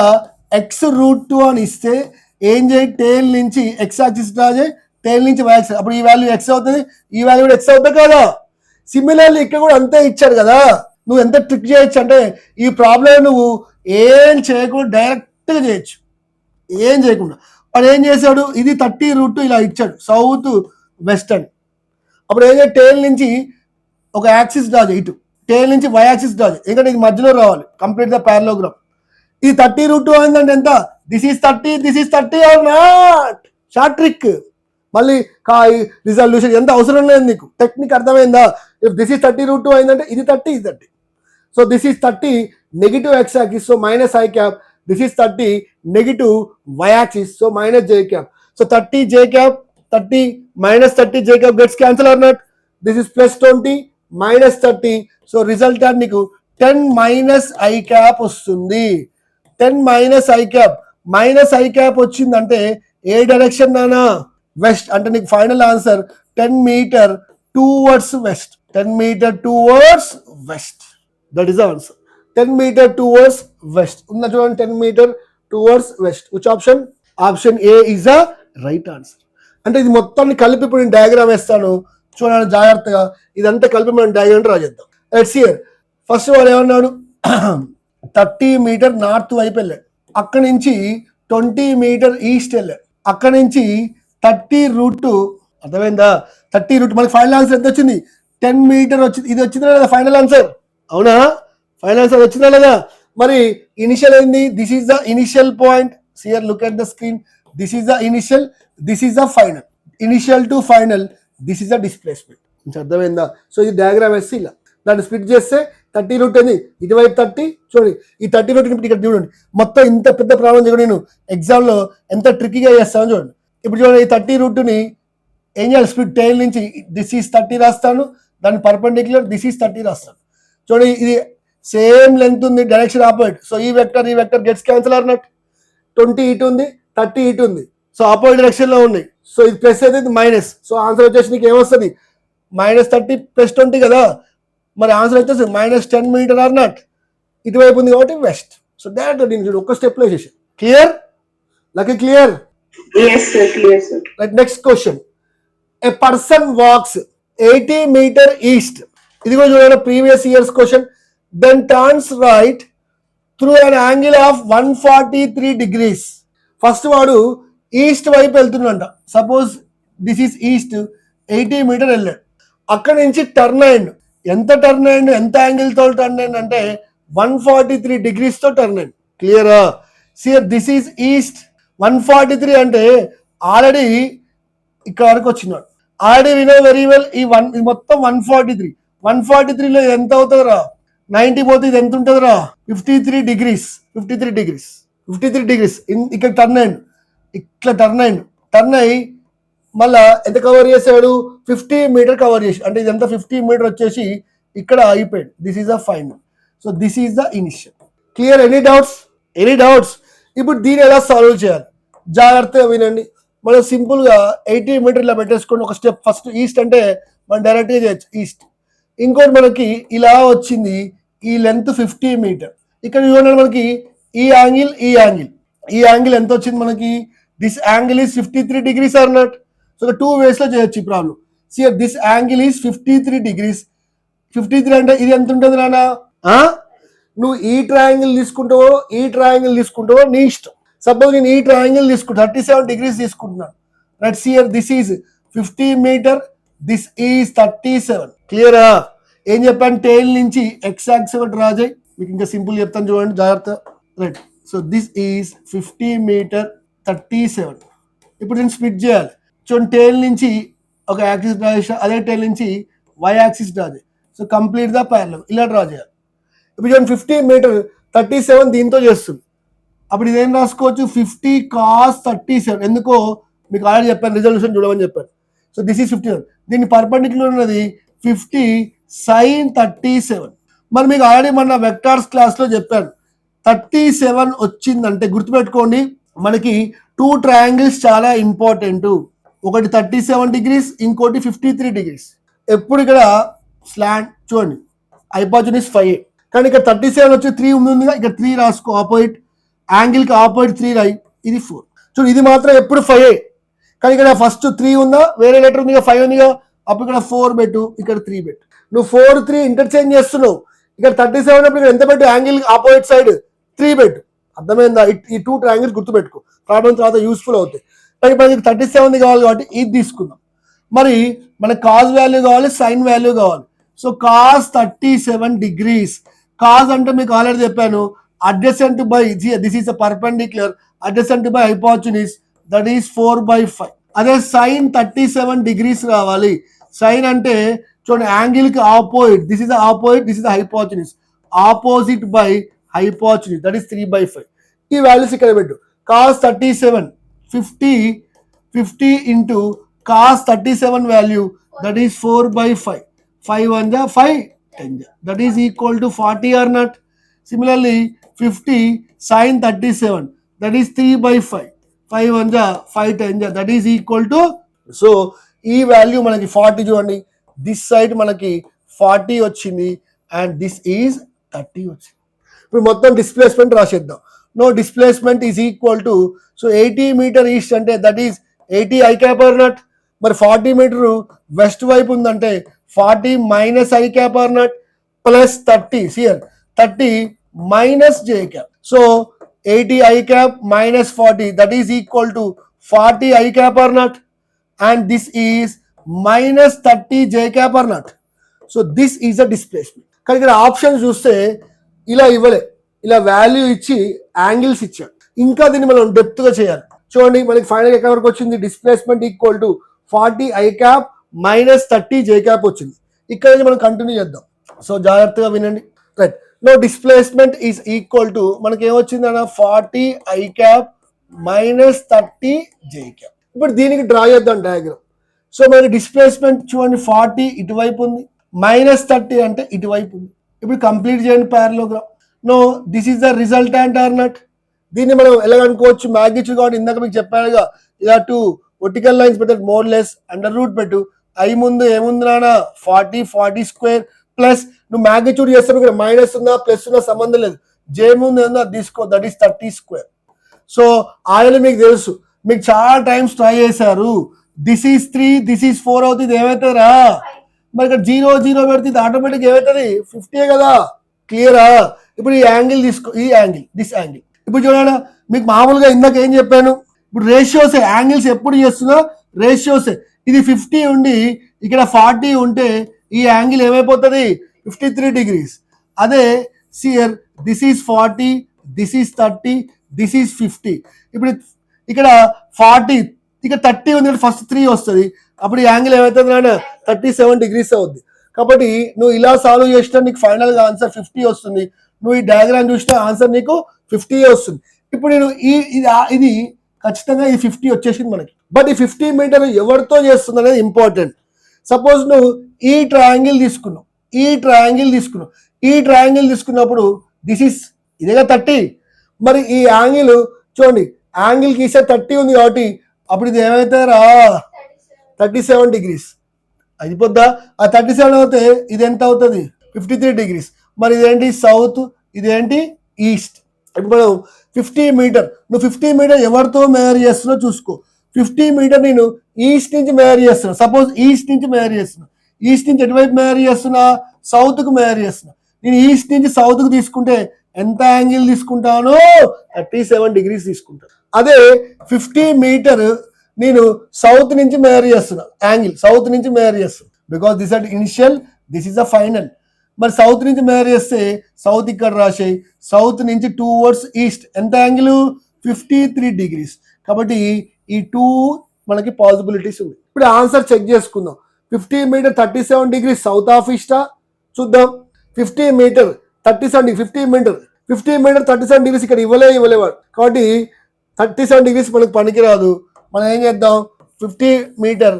x√2 అని ఇస్తే ఏం చేయి టేల్ నుంచి ఎక్స్ యాక్సిస్ రాజే టేల్ నుంచి y యాక్సిస్ అప్పుడు ఈ వాల్యూ ఎక్స్ అవుతుంది ఈ వాల్యూ కూడా ఎక్స్ అవుతుంది కదా. సిమిలర్లీ ఇక్కడ కూడా అంతే ఇచ్చాడు కదా. నువ్వు ఎంత ట్రిక్ చేయొచ్చు అంటే ఈ ప్రాబ్లం నువ్వు ఏం చేయకుండా డైరెక్ట్గా చేయొచ్చు ఏం చేయకుండా. వాడు ఏం చేశాడు ఇది 30√2 ఇలా ఇచ్చాడు సౌత్ వెస్టర్న్. అప్పుడు ఏం చేయాలి టేల్ నుంచి ఒక యాక్సిస్ డ్రా చేయి ఇటు టేల్ నుంచి y యాక్సిస్ డ్రా చేయి ఎందుకంటే ఇది మధ్యలో రావాలి కంప్లీట్ గా పారలోగ్రామ్. ఇది 30√2 అయిందంటే ఎంత this is 30 or not. Short trick మళ్ళీ రిజల్యూషన్ ఎంత అవసరం లేదు నీకు. టెక్నిక్ అర్థమైందా? ఇఫ్ దిస్ ఈస్ 30√2 అయిందంటే ఇది 30. So this is 30 negative X axis so minus I cap. This is 30 negative why axis so minus J cap. So 30 J cap 30 minus 30 J cap gets cancel or not. This is plus 20 minus 30. So result అని నీకు 10 minus I cap వస్తుంది. 10 minus I cap వచ్చిందంటే ఏ direction నానా west. అంటే నీకు final answer 10 meter towards west. 10 meter towards west. That is the answer. 10 meter towards west ఉందా చూడండి 10 meter towards west. Which option? Option A is the right answer. అంటే ఇది మొత్తాన్ని కలిపి ఇప్పుడు నేను డయాగ్రామ్ వేస్తాను చూడండి జాగ్రత్తగా. ఇదంతా కలిపి మనం డయాగ్రామ్ రాజేద్దాం. లెట్స్ హియర్ ఫస్ట్ వాడు ఏమన్నాడు 30 మీటర్ నార్త్ వైపు వెళ్ళాడు. అక్కడి నుంచి 20 మీటర్ ఈస్ట్ వెళ్ళాడు. అక్కడి నుంచి 30√2 అర్థమైందా 30√2 మనకి ఫైనల్ ఆన్సర్ ఎంత వచ్చింది 10 మీటర్ వచ్చింది. ఇది వచ్చిందా లేదా ఫైనల్ ఆన్సర్? అవునా ఫైనల్ ఆన్సర్ వచ్చిందా లేదా? మరి ఇనిషియల్ ఏంది this is the initial point. Here look at the screen. This is the initial this is the final. Initial to final this is the displacement. అర్థమైందా? సో ఇది diagram వేస్తే ఇలా దాన్ని స్ప్లిట్ చేస్తే 30√2 ఏంది ఇటువైపు 30 చూడండి ఈ 30√2 ఇక్కడ చూడండి మొత్తం ఇంత పెద్ద ప్రాబ్లం చూడండి నేను ఎగ్జామ్లో ఎంత ట్రిక్కీగా చేస్తాను చూడండి. ఇప్పుడు చూడండి ఈ 30√2ని ఏం చేయాలి స్ప్లిట్ టైల్ నుంచి దిస్ ఈస్ 30 రాస్తాను దాని పర్పెండిక్యులర్ దిస్ ఈస్ 30 రాస్తాను. చూడండి ఇది సేమ్ లెంత్ ఉంది డైరెక్షన్ ఆపోజిట్. సో ఈ vector gets cancel or not. 20 ఇటు ఉంది 30 ఇటు ఉంది సో ఆపోజిట్ డైరెక్షన్ లో ఉన్నాయి. సో ఇది ప్లస్ అయితే ఇది మైనస్. సో ఆన్సర్ వచ్చేసి నీకు ఏమొస్తుంది -30 + 20 కదా. మరి ఆన్సర్ వచ్చేసి -10 మీటర్ ఆర్ నాట్. ఇటువైపు ఉంది కాబట్టి వెస్ట్. సో దాట్ నేను ఒక్క స్టెప్ లో చేసి క్లియర్ లకి clear. Yes, sir. Clear, sir. Right, next question. A person walks 80 meter east. ఇది కూడా చూడండి previous years question. Then turns right through an angle of 143 degrees. ఫస్ట్ వాడు ఈస్ట్ వైపు వెళ్తున్నాడంట. Suppose this is east 80 metre వెళ్ళాడు. అక్కడి నుంచి టర్న్ అయ్యిండు. ఎంత టర్న్ అయ్యిండు ఎంత యాంగిల్ తో టర్న్ అయ్యిండు అంటే 143 degrees తో టర్న్ అయ్యిండు. క్లియరా? సియర్ దిస్ ఈస్ ఈస్ట్ 143 అంటే ఆల్రెడీ ఇక్కడ వరకు వచ్చినాడు. Already we know very well ఈ మొత్తం 143లో ఎంత అవుతుందిరా 90 పోతే ఇది ఎంత ఉంటుందిరా 53 degrees. ఇక్కడ టర్న్ అయ్యిండు ఇట్లా టర్న్ అయ్యి మళ్ళా ఎంత కవర్ చేశాడు 50 మీటర్ కవర్ చేసి అంటే ఇదంతా 50 మీటర్ వచ్చేసి ఇక్కడ అయిపోయాడు. This is the final. So this is the initial. Clear? Any doubts? ఇప్పుడు దీన్ని ఎలా సాల్వ్ చేయాలి జాగ్రత్తగా వినండి. మనం సింపుల్గా 80 మీటర్ ఇలా పెట్టేసుకొని ఒక స్టెప్ ఫస్ట్ ఈస్ట్ అంటే మనం డైరెక్ట్గా చేయొచ్చు ఈస్ట్. ఇంకోటి మనకి ఇలా వచ్చింది ఈ లెంత్ 50 మీటర్. ఇక్కడ చూడండి మనకి ఈ యాంగిల్ ఎంత వచ్చింది మనకి this angle is 53 degrees or not. So 2 ways లో చేయొచ్చు ఈ problem. See here this angle is 53 degrees. 53 అంటే ఇది ఎంత ఉంటుంది నాన్న? నువ్వు ఈ ట్రయాంగిల్ తీసుకుంటావో నీ ఇష్టం. సపోజ్ నేను ఈ ట్రయాంగిల్ తీసుకుంటా 37 degrees తీసుకుంటున్నాను. Let's see here, this is 50 meter, this is 37. క్లియరా? ఏం చెప్పాను, టైల్ నుంచి ఎక్స్ యాక్సిస్ డ్రా చేయి. మీకు ఇంకా సింపుల్ చెప్తాను చూడండి జాగ్రత్త. Right, so this is 50 meter 37. ఇప్పుడు నేను స్ప్లిట్ చేయాలి. చూడండి, టైల్ నుంచి ఒక యాక్సిస్ డ్రా చేసా, అదే టైల్ నుంచి వై యాక్సిస్ డ్రా చేయి. సో కంప్లీట్ ద ప్యారలల్ ఇలా డ్రా చేయాలి. ఇప్పుడు చూడండి 50 మీటర్ 37 దీంతో చేస్తుంది. అప్పుడు ఇదేం రాసుకోవచ్చు, 50 cos 37. ఎందుకో మీకు ఆల్రెడీ చెప్పాను, రిజల్యూషన్ చూడమని చెప్పాను. So this is 51. దీన్ని పర్పెండిక్యులర్ ఉన్నది 50 sin 37. మరి మీకు ఆల్రెడీ మన వెక్టార్స్ క్లాస్లో చెప్పాను, 37 వచ్చిందంటే గుర్తుపెట్టుకోండి, మనకి 2 ట్రయాంగిల్స్ చాలా ఇంపార్టెంట్. ఒకటి 37 degrees, ఇంకోటి 53 degrees. ఎప్పుడు ఇక్కడ స్లాంట్ చూడండి, హైపోటెన్యూస్ 5. కానీ ఇక్కడ 37 వచ్చి 3 ఉందిగా, ఇక్కడ 3 రాసుకో, ఆపోజిట్ యాంగిల్కి ఆపోజిట్ 3 రాయి, ఇది 4. చూడు, ఇది మాత్రం ఎప్పుడు 5. కానీ ఇక్కడ ఫస్ట్ 3 ఉందా, వేరే లెటర్ ఉంది, 5 ఉందిగా, అప్పుడు ఇక్కడ 4 పెట్టు, ఇక్కడ 3 పెట్టు. నువ్వు 4, 3 ఇంటర్చేంజ్ చేస్తున్నావు. ఇక్కడ 37 అప్పుడు ఇక్కడ ఎంత పెట్టు, యాంగిల్ ఆపోజిట్ సైడ్ 3 పెట్టు. అర్థమైందా? ఈ 2 ట్రయాంగిల్స్ గుర్తుపెట్టుకో, ప్రాబ్లం తర్వాత యూస్ఫుల్ అవుతాయి. మనకి 37 కావాలి కాబట్టి ఇది తీసుకుందాం. మరి మనకి కాజ్ వాల్యూ కావాలి, సైన్ వాల్యూ కావాలి. So cos 37 degrees. కాజ్ అంటే మీకు ఆల్రెడీ చెప్పాను, adjacent by, this is a perpendicular, adjacent by hypotenuse, that is 4/5. అదే సైన్ 37 degrees రావాలి. సైన్ అంటే చూడండి, యాంగిల్ కి opposite, this is opposite, this is hypotenuse, opposite by hypotenuse, that is 3/5. ఈ values ఇక్కడ పెట్టు. Cos 37 50 into cos 37 value, that is 4/5. 5 1 ja 5 10 ja, that is equal to 40 or not. Similarly 50 sin 37, that is 3/5. 5 1 ja 5 10 ja, that is equal to, so ఈ value మనకి 40 చూడండి, this side మనకి 40 వచ్చింది and this is 30 వచ్చింది. ఇప్పుడు మొత్తం displacement రాసేద్దాం. No displacement is equal to, so 80 metre east అంటే that is 80 i cap or not. మరి 40 మీటర్ వెస్ట్ వైపు ఉందంటే 40 minus I cap or not plus 30 here 30 minus J cap. So 80 i cap minus 40, that is equal to 40 I cap or not and this is minus 30 J cap or not. So this is a displacement. కానీ ఇక్కడ option చూస్తే ఇలా ఇవ్వలే, ఇలా value ఇచ్చి angles ఇచ్చాడు. ఇంకా దీన్ని మనం డెప్త్ గా చేయాలి. చూడండి, మనకి ఫైనల్ ఎక్కడ వరకు వచ్చింది, displacement equal to 40 I cap minus 30 J cap వచ్చింది. ఇక్కడ నుంచి మనం కంటిన్యూ చేద్దాం. సో జాగ్రత్తగా వినండి. Right, no displacement is equal to మనకి ఏమొచ్చింది అన్న, 40 I cap minus 30 J cap. ఇప్పుడు దీనికి డ్రా చేద్దాం డయాగ్రామ్. సో మనకి డిస్ప్లేస్మెంట్ చూడండి, 40 ఇటువైపు ఉంది, మైనస్ 30 అంటే ఇటువైపు ఉంది. ఇప్పుడు కంప్లీట్ చేయండి parallelogram. No this is the resultant or not. దీన్ని మనం ఎలా అనుకోవచ్చు, మ్యాగ్నిట్యూడ్ కాబట్టి ఇందాక మీకు చెప్పానుగా, ఇలా 2 వర్టికల్ లైన్స్ పెట్టు, మోర్ లెస్ అండర్ రూట్ పెట్టు. ఐ ముందు ఏముంది నాన్న, 40 స్క్వేర్ ప్లస్ నువ్వు మ్యాగ్నిట్యూడ్ చేస్తావు, ఇక్కడ మైనస్ ఉందా ప్లస్ ఉందా సంబంధం లేదు, జే ముందు ఏందో అది తీసుకో, that is 30 square. So already మీకు తెలుసు, మీకు చాలా టైమ్స్ ట్రై చేశారు. దిస్ ఈస్ 3, దిస్ ఈస్ 4 అవుతుంది, ఏమవుతుందిరా? మరి ఇక్కడ 0 0 పెడితే ఇది ఆటోమేటిక్ ఏమవుతుంది, 50 కదా. క్లియరా? ఇప్పుడు ఈ యాంగిల్ తీసుకో, ఈ యాంగిల్, దిస్ యాంగిల్. ఇప్పుడు చూడండి, మీకు మామూలుగా ఇందాక ఏం చెప్పాను, ఇప్పుడు రేషియోసే, యాంగిల్స్ ఎప్పుడు చేస్తున్నా రేషియోసే. ఇది 50 ఉండి ఇక్కడ 40 ఉంటే ఈ యాంగిల్ ఏమైపోతుంది, 53 degrees. అదే see here this is 40, this is 30, this is 50. ఇప్పుడు ఇక్కడ 40, ఇక్కడ 30 ఉంది, ఫస్ట్ 3 వస్తుంది, అప్పుడు ఈ యాంగిల్ ఏమవుతుంది నాన్న, 37 degrees అవుద్ది. కాబట్టి నువ్వు ఇలా సాల్వ్ చేసినా నీకు ఫైనల్ గా ఆన్సర్ 50 వస్తుంది. నువ్వు ఈ డయాగ్రామ్ చూసినా ఆన్సర్ నీకు 50 వస్తుంది. ఇప్పుడు నేను ఇది ఖచ్చితంగా ఇది 50 వచ్చేసింది మనకి. బట్ ఈ 50 మీటర్ ఎవరితో చేస్తుంది అనేది ఇంపార్టెంట్. సపోజ్ నువ్వు ఈ ట్రయాంగిల్ తీసుకున్నావు, ఈ ట్రయాంగిల్ తీసుకున్నప్పుడు దిస్ ఇస్ ఇదేగా 30. మరి ఈ యాంగిల్ చూడండి, యాంగిల్ గీసే 30 ఉంది కాబట్టి అప్పుడు ఇది ఏమవుతారా, 37 degrees అయిపోద్దా. ఆ 37 అవుతే ఇది ఎంత అవుతుంది, 53 degrees. మరి ఇదేంటి సౌత్, ఇదేంటి ఈస్ట్. ఇప్పుడు మనం 50 మీటర్, నువ్వు 50 మీటర్ ఎవరితో మెజర్ చేస్తున్నావు చూసుకో. 50 మీటర్ నేను ఈస్ట్ నుంచి మెజర్ చేస్తున్నా. సపోజ్ ఈస్ట్ నుంచి మెజర్ చేస్తున్నా, ఈస్ట్ నుంచి ఎటువైపు మెజర్ చేస్తున్నా, సౌత్కు మెజర్ చేస్తున్నా. నేను ఈస్ట్ నుంచి సౌత్కు తీసుకుంటే ఎంత యాంగిల్ తీసుకుంటాను, 37 degrees తీసుకుంటాను. అదే 50 మీటర్ నేను సౌత్ నుంచి మెజర్ చేస్తున్నా, యాంగిల్ సౌత్ నుంచి మెజర్ చేస్తున్నా, because this at initial, this is the final. మరి సౌత్ నుంచి మెజర్ చేస్తే సౌత్ ఇక్కడ రాసేయి, సౌత్ నుంచి టువర్డ్స్ ఈస్ట్ ఎంత యాంగిల్ 53 degrees. కాబట్టి ఈ 2 మనకి పాసిబిలిటీస్ ఉంది. ఇప్పుడు ఆన్సర్ చెక్ చేసుకుందాం. 50 మీటర్ 37 degrees సౌత్ ఆఫ్ ఈస్టా చూద్దాం. 50 మీటర్ 37 50 మీటర్ 37 degrees ఇక్కడ ఇవ్వలేవాడు కాబట్టి 37 degrees మనకు పనికిరాదు. మనం ఏం చేద్దాం, 50 మీటర్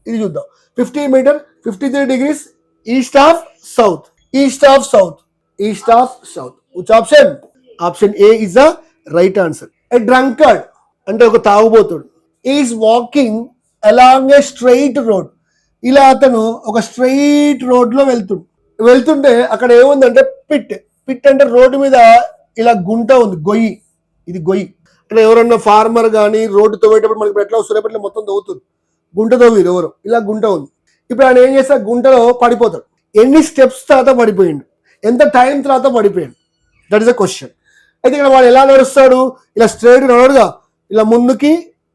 ఇది చూద్దాం. 50 metre 53 degrees east of south. Which option? Option A is the right answer. A drunkard అంటే ఒక తాగుబోతుడు is walking along a straight road. ఇలా అతను ఒక స్ట్రైట్ రోడ్ లో వెళ్తుంటే అక్కడ ఏముందంటే పిట్ అంటే రోడ్డు మీద ఇలా గుంట ఉంది, గొయ్యి. ఇది గొయ్యి అంటే ఎవరన్నా ఫార్మర్ కానీ రోడ్డు తవ్వేటప్పుడు మనకి ఎట్లా సూర్యపేటలో మొత్తం తవ్వుతుంది, గుంట తవ్వీరు ఎవరు, ఇలా గుంట ఉంది. ఇప్పుడు ఆయన ఏం చేస్తా, గుంటలో పడిపోతాడు. ఎన్ని స్టెప్స్ తర్వాత పడిపోయిండు, ఎంత టైం తర్వాత పడిపోయాడు, దట్ ఇస్ అ క్వశ్చన్. అయితే ఇక్కడ వాడు ఎలా నడుస్తాడు, ఇలా స్ట్రైట్ నడవడుగా, ఇలా ముందుకి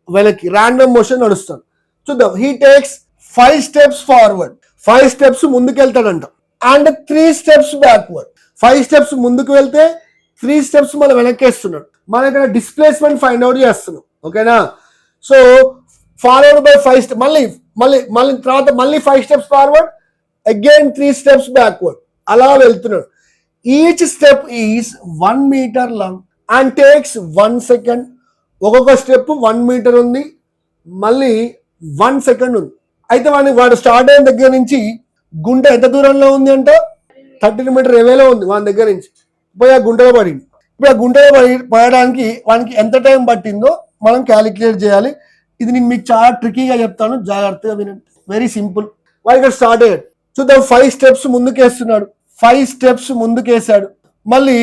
వెనక్కి ర్యాండమ్ మోషన్ నడుస్తాడు. చూద్దాం. He takes 5 steps forward, 5 steps ముందుకు వెళ్తాడంట, అండ్ 3 steps బ్యాక్వర్డ్. 5 steps ముందుకు వెళ్తే 3 steps మనం వెనక్కేస్తున్నాడు. మనం ఇక్కడ డిస్ప్లేస్మెంట్ ఫైండ్ అవుట్ చేస్తున్నాం. ఓకేనా? సో ఫార్వర్డ్ బై 5 steps, మళ్ళీ తర్వాత మళ్ళీ 5 steps forward, again 3 steps backward, అలా వెళ్తున్నాడు. Each step is 1 meter long and takes 1 second. ఒక్కొక్క స్టెప్ 1 meter ఉంది, మళ్ళీ 1 second ఉంది. అయితే వాడు స్టార్ట్ అయిన దగ్గర నుంచి గుంట ఎంత దూరంలో ఉంది అంటే 13 meter ఎవేలో ఉంది. వాని దగ్గర నుంచి పోయి ఆ గుంటలో పడింది. ఇప్పుడు ఆ గుంటలో పడడానికి వానికి ఎంత టైం పట్టిందో మనం క్యాలిక్యులేట్ చేయాలి. ఇది నేను మీకు చాలా ట్రికీగా చెప్తాను, జాగ్రత్తగా వినండి. Very simple. వాడు ఇక్కడ స్టార్ట్ అయ్యాడు. చూద్దాం. 5 steps ముందుకేస్తున్నాడు, 5 steps ముందుకేసాడు, మళ్ళీ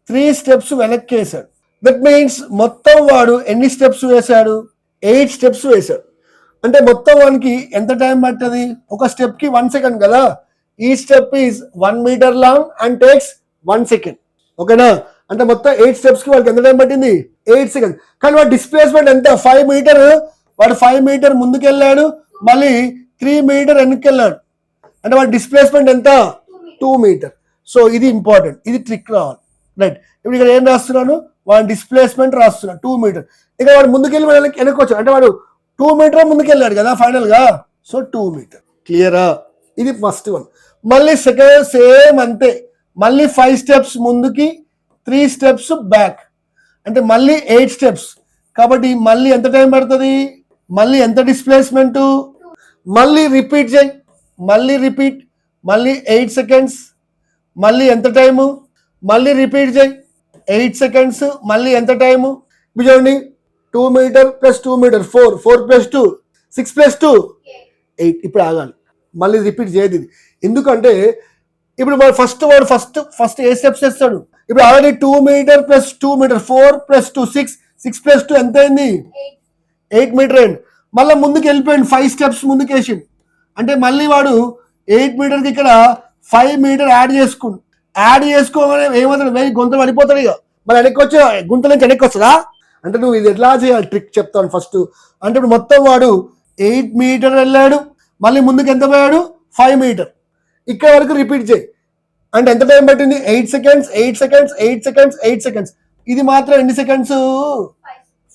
3 steps వెనక్కేసాడు. దట్ మీన్స్ మొత్తం వాడు ఎన్ని స్టెప్స్ వేశాడు, 8 steps వేశాడు. అంటే మొత్తం వానికి ఎంత టైం పట్టది, ఒక స్టెప్ కి 1 second కదా. ఈ step is 1 meter long and takes 1 second. ఓకేనా? అంటే మొత్తం 8 steps కి వాడికి ఎంత టైం పట్టింది, 8 seconds. కానీ వాడి డిస్ప్లేస్మెంట్ ఎంత, 5 meter. వాడు 5 meter ముందుకెళ్ళాడు, మళ్ళీ 3 meter వెనక్కెళ్ళాడు. అంటే వాడి డిస్ప్లేస్మెంట్ ఎంత, 2 meter. సో ఇది ఇంపార్టెంట్, ఇది ట్రిక్ రావాలి. రైట్. ఇప్పుడు ఇక్కడ ఏం రాస్తున్నాను, వాడి డిస్ప్లేస్మెంట్ రాస్తున్నాను 2 meter. ఇక్కడ వాడు ముందుకెళ్ళి వెనక్కొచ్చు, అంటే వాడు 2 meter ముందుకెళ్ళాడు కదా ఫైనల్ గా. So 2 meter. క్లియరా? ఇది ఫస్ట్ వన్. మళ్ళీ సెకండ్ సేమ్ అంతే, మళ్ళీ 5 steps ముందుకి, 3 steps బ్యాక్, అంటే మళ్ళీ 8 steps. కాబట్టి మళ్ళీ ఎంత టైం పడుతుంది, మళ్ళీ ఎంత డిస్ప్లేస్మెంట్, మళ్ళీ రిపీట్ చేయి, మళ్ళీ 8 seconds, మళ్ళీ ఎంత టైము, మళ్ళీ రిపీట్ చేయి 8 seconds, మళ్ళీ ఎంత టైము. ఇప్పుడు చూడండి, 2 meter plus 2 meter 4 plus 2 6 plus 2 8. ఇప్పుడు ఆగాలి, మళ్ళీ రిపీట్ చేయదు ఇది. ఎందుకంటే ఇప్పుడు వాడు ఫస్ట్ ఏ స్టెప్స్ వేస్తాడు. ఇప్పుడు already 2 meter plus 2 meter 4 plus 2 6 plus 2 ఎంత అయింది, 8 meter అయింది. మళ్ళీ ముందుకు వెళ్ళిపోయింది, 5 steps ముందుకు వేసిండు. అంటే మళ్ళీ వాడు 8 meterకి ఇక్కడ 5 meter యాడ్ చేసుకోగానే ఏమవుతుంది, గుంత పడిపోతాడు. ఇక మళ్ళీ వెనక్కి వచ్చి గుంత నుంచి వెనక్కి వస్తుందా అంటే, నువ్వు ఇది ఎట్లా చేయాలి ట్రిక్ చెప్తాను ఫస్ట్. అంటే ఇప్పుడు మొత్తం వాడు 8 meter వెళ్ళాడు, మళ్ళీ ముందుకు ఎంత పోయాడు, 5 meter. ఇక్కడ వరకు రిపీట్ చేయి. అంటే ఎంత టైం పట్టింది, 8 seconds. ఇది మాత్రం ఎన్ని సెకండ్స్,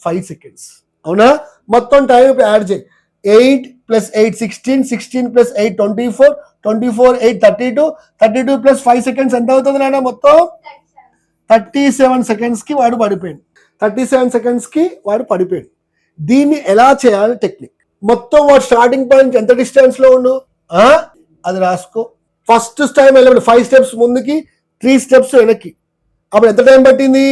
5 seconds. అవునా? మొత్తం టైం యాడ్ చేయి. 8 plus 8 16 plus 8 24 8 32 plus 5 seconds ఎంత అవుతుంది నాన్న, మొత్తం 37 seconds కి వాడు పడిపోయాడు. 37 seconds కి వాడు పడిపోయాడు. దీన్ని ఎలా చేయాలి టెక్నిక్. మొత్తం వాడు స్టార్టింగ్ పాయింట్ ఎంత డిస్టెన్స్ లో ఉండు, అది రాసుకో. ఫస్ట్ టైం వెళ్ళినప్పుడు 5 steps ముందుకి, 3 steps వెనక్కి. అప్పుడు ఎంత టైం పట్టింది,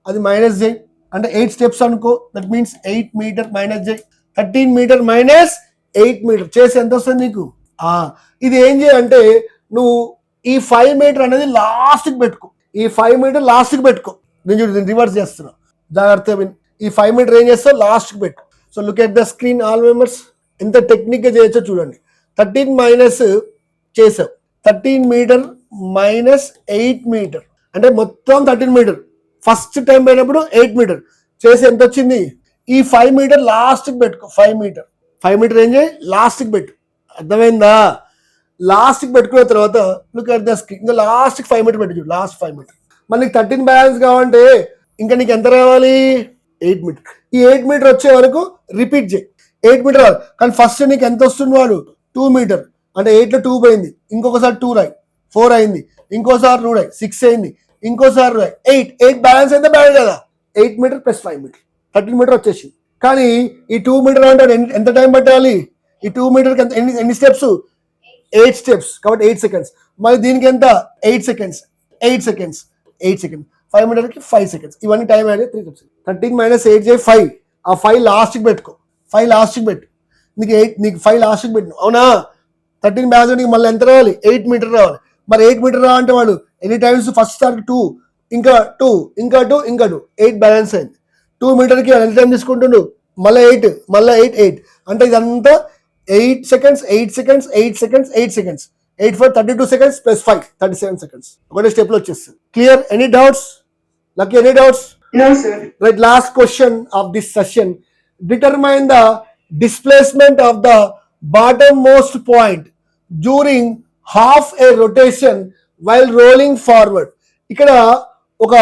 అది మైనస్ చేయి. అంటే 8 steps అనుకో, దట్ మీన్స్ 8 meter మైనస్ చేయి. 13 meter మైనస్ 8 meter చేసి ఎంత వస్తుంది నీకు. ఇది ఏం చేయాలంటే, నువ్వు ఈ 5 meter అనేది లాస్ట్కి పెట్టుకో. ఈ 5 meter లాస్ట్కి పెట్టుకో. నేను రివర్స్ చేస్తున్నా, జాగ్రత్తగా విని. ఈ 5 meter ఏం చేస్తావు, లాస్ట్కి పెట్టు. So look at the screen all members. ఎంత టెక్నిక్గా చేయొచ్చో చూడండి. 13 మైనస్ చేసావు, 13 meter మైనస్ 8 meter అంటే మొత్తం 13 meter. ఫస్ట్ టైం పోయినప్పుడు 8 meter చేసి ఎంత వచ్చింది, ఈ 5 మీటర్ లాస్ట్కి పెట్టుకో. 5 మీటర్ ఏం చేయి, లాస్ట్కి పెట్టు. అర్థమైందా? లాస్ట్కి పెట్టుకున్న తర్వాత లుక్ అట్ ద స్క్రీన్. ఇంకా లాస్ట్కి 5 మీటర్ పెట్టు, లాస్ట్ 5 మీటర్. మరి నీకు 13 బ్యాలెన్స్ కావాలంటే ఇంకా నీకు ఎంత రావాలి? 8 మీటర్. ఈ 8 మీటర్ వచ్చే వరకు రిపీట్ చేయి. 8 మీటర్ రావాలి కానీ ఫస్ట్ నీకు ఎంత వస్తుంది వాడు? 2 మీటర్. అంటే 8లో 2 పోయింది, ఇంకొకసారి 2 రాయి, 4 అయింది, ఇంకోసారి 2 రాయి, 6 అయింది, ఇంకోసారి రాయి, 8 బ్యాలెన్స్ అయితే బ్యాలెన్స్ కదా. 8 మీటర్ ప్లస్ 5 మీటర్ 13 మీటర్ వచ్చేసింది. కానీ ఈ 2 మీటర్ అంటే ఎంత టైం పట్టాలి? ఈ 2 మీటర్కి ఎన్ని స్టెప్స్? 8 స్టెప్స్, కాబట్టి 8 సెకండ్స్. మరి దీనికి ఎంత? 8 సెకండ్స్. 5 మీటర్కి 5 సెకండ్స్. ఇవన్నీ టైం అయితే 3 స్టెప్స్. 13 మైనస్ 8 చేయి 5. ఆ 5 లాస్ట్కి పెట్టుకో. 5 లాస్ట్కి పెట్టు. నీకు 5 లాస్ట్కి పెట్టు. అవునా? 13 బ్యాలెన్స్ నీకు మళ్ళీ ఎంత రావాలి? 8 మీటర్ రావాలి. మరి 8 మీటర్ రావాలంటే వాడు ఎన్ని టైమ్స్? ఫస్ట్ స్టార్ 2, ఇంకా 2, ఇంకా 2, ఇంకా 2, 8 బ్యాలెన్స్ అయింది. 2 మీటర్కి ఎంత టైం తీసుకుంటుండు? మళ్ళీ 8 అంటే ఇదంతా 8 seconds, 8 seconds, 8 seconds, 8 seconds, 8 for 32 seconds plus 5 37 seconds. ఒకటే స్టెప్లో వచ్చేస్తుంది. Clear? Any doubts? Lucky, any doubts? No, sir. Right, last question of this session. Determine the displacement of the bottommost point during half a rotation while rolling forward. ఇక్కడ ఒక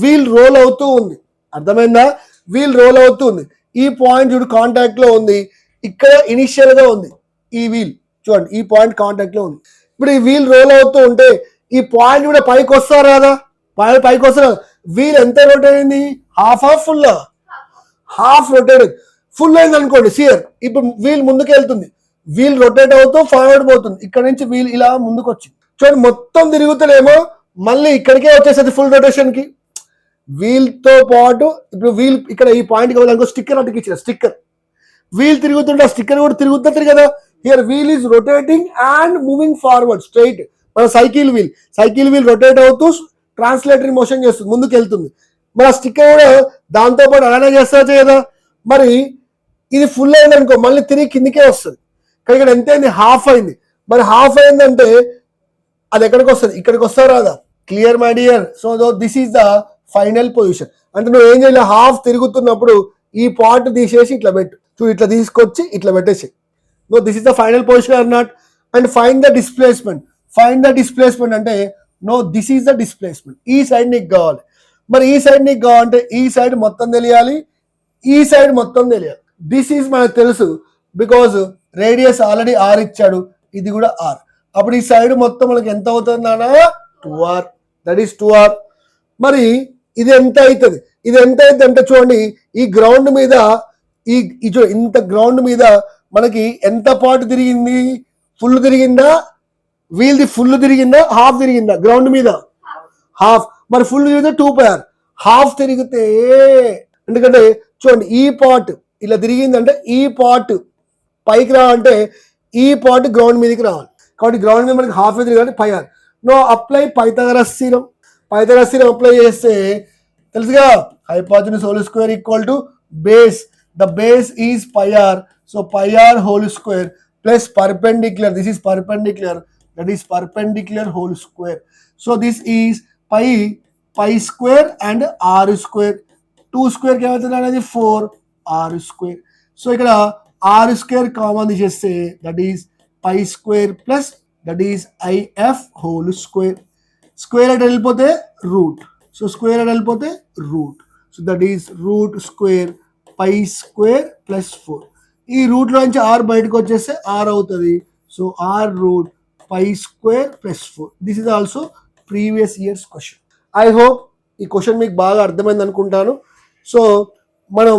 wheel role అవుతూ ఉంది. అర్థమైందా? Wheel role అవుతూ ఉంది. ఈ point చూడు contact లో ఉంది. ఇక్కడ ఇనిషియల్ గా ఉంది ఈ వీల్. చూడండి, ఈ పాయింట్ కాంటాక్ట్ లో ఉంది. ఇప్పుడు ఈ వీల్ రోల్ అవుతూ ఉంటే ఈ పాయింట్ కూడా పైకి వస్తారు కదా, పైకి వస్తారు. వీల్ ఎంత రొటేట్ అయింది? Half rotate. ఫుల్ అయింది అనుకోండి సియర్. ఇప్పుడు వీల్ ముందుకు వెళ్తుంది, వీల్ రొటేట్ అవుతూ ఫార్వర్డ్ పోతుంది. ఇక్కడ నుంచి వీల్ ఇలా ముందుకు వచ్చింది. చూడండి, మొత్తం తిరుగుతుందేమో మళ్ళీ ఇక్కడికే వచ్చేసేది ఫుల్ రొటేషన్ కి. వీల్ తో పాటు ఇప్పుడు వీల్ ఇక్కడ ఈ పాయింట్ కావాలనుకో, స్టిక్కర్ అటుకి ఇచ్చిన స్టిక్కర్. వీల్ తిరుగుతుంటే ఆ స్టిక్కర్ కూడా తిరుగుతుంది కదా. Here wheel is rotating and moving forward straight. మన సైకిల్ వీల్ రొటేట్ అవుతూ ట్రాన్స్లేటరీ మోషన్ చేస్తుంది, ముందుకు వెళ్తుంది. మరి ఆ స్టిక్కర్ కూడా దాంతో పాటు అలానే చేస్తా కదా. మరి ఇది ఫుల్ అయింది అనుకో, మళ్ళీ తిరిగి కిందికే వస్తుంది. కానీ ఇక్కడ ఎంత అయింది? హాఫ్ అయింది. మరి హాఫ్ అయిందంటే అది ఎక్కడికి వస్తుంది? ఇక్కడికి వస్తా రాదా? Clear my dear? So this is the final position. అంటే నువ్వు ఏం చేయాలి? హాఫ్ తిరుగుతున్నప్పుడు ఈ పార్ట్ తీసేసి ఇట్లా పెట్టు. చూడు, ఇట్లా తీసుకొచ్చి ఇట్లా పెట్టేసి. No, this is the final position or not? And find the displacement అంటే no, this is the displacement. ఈ సైడ్ నీకు కావాలి. మరి ఈ సైడ్ నీకు కావాలంటే ఈ సైడ్ మొత్తం తెలియాలి, ఈ సైడ్ మొత్తం తెలియాలి. దిస్ ఈజ్ మనకు తెలుసు, బికాజ్ రేడియస్ ఆల్రెడీ R ఇచ్చాడు, ఇది కూడా R. అప్పుడు ఈ సైడ్ మొత్తం మనకి ఎంత అవుతుంది నాన్న? 2R. That is 2R. మరి ఇది ఎంత అవుతుంది? అంటే చూడండి, ఈ గ్రౌండ్ మీద ఇంత గ్రౌండ్ మీద మనకి ఎంత పార్ట్ తిరిగింది? ఫుల్ తిరిగిందా? వీల్ది ఫుల్ తిరిగిందా? హాఫ్ తిరిగిందా? గ్రౌండ్ మీద హాఫ్. మరి ఫుల్ తిరిగితే 2πr. హాఫ్ తిరిగితే, ఎందుకంటే చూడండి ఈ పార్ట్ ఇలా తిరిగిందంటే ఈ పార్ట్ పైకి రావాలంటే ఈ పార్ట్ గ్రౌండ్ మీదకి రావాలి. కాబట్టి గ్రౌండ్ మీద మనకి హాఫ్ తిరిగాలి πr. No, apply Pythagoras theorem. Apply చేస్తే తెలుసుగా, hypotenuse whole square equal to base. The base is πr. So πr whole square plus perpendicular. This is perpendicular, that is perpendicular whole square. So this is pi square and r square. 2 స్క్వేర్కి ఏమవుతుంది అనేది 4r square. So ఇక్కడ r square common తీసేస్తే that is pi square plus that is IF whole square. Square at వెళ్ళిపోతే root. So square at వెళ్ళిపోతే root. So that is root square pi square plus 4. ఈ రూట్లో నుంచి r బయటకు వచ్చేస్తే r అవుతుంది. So r root pi square plus 4. This is also previous years question. I hope ఈ question మీకు బాగా అర్థమైంది అనుకుంటాను. సో మనం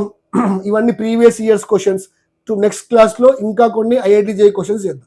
ఇవన్నీ ప్రీవియస్ ఇయర్స్ క్వశ్చన్స్. నెక్స్ట్ క్లాస్లో ఇంకా కొన్ని IIT JEE క్వశ్చన్స్ చేద్దాం.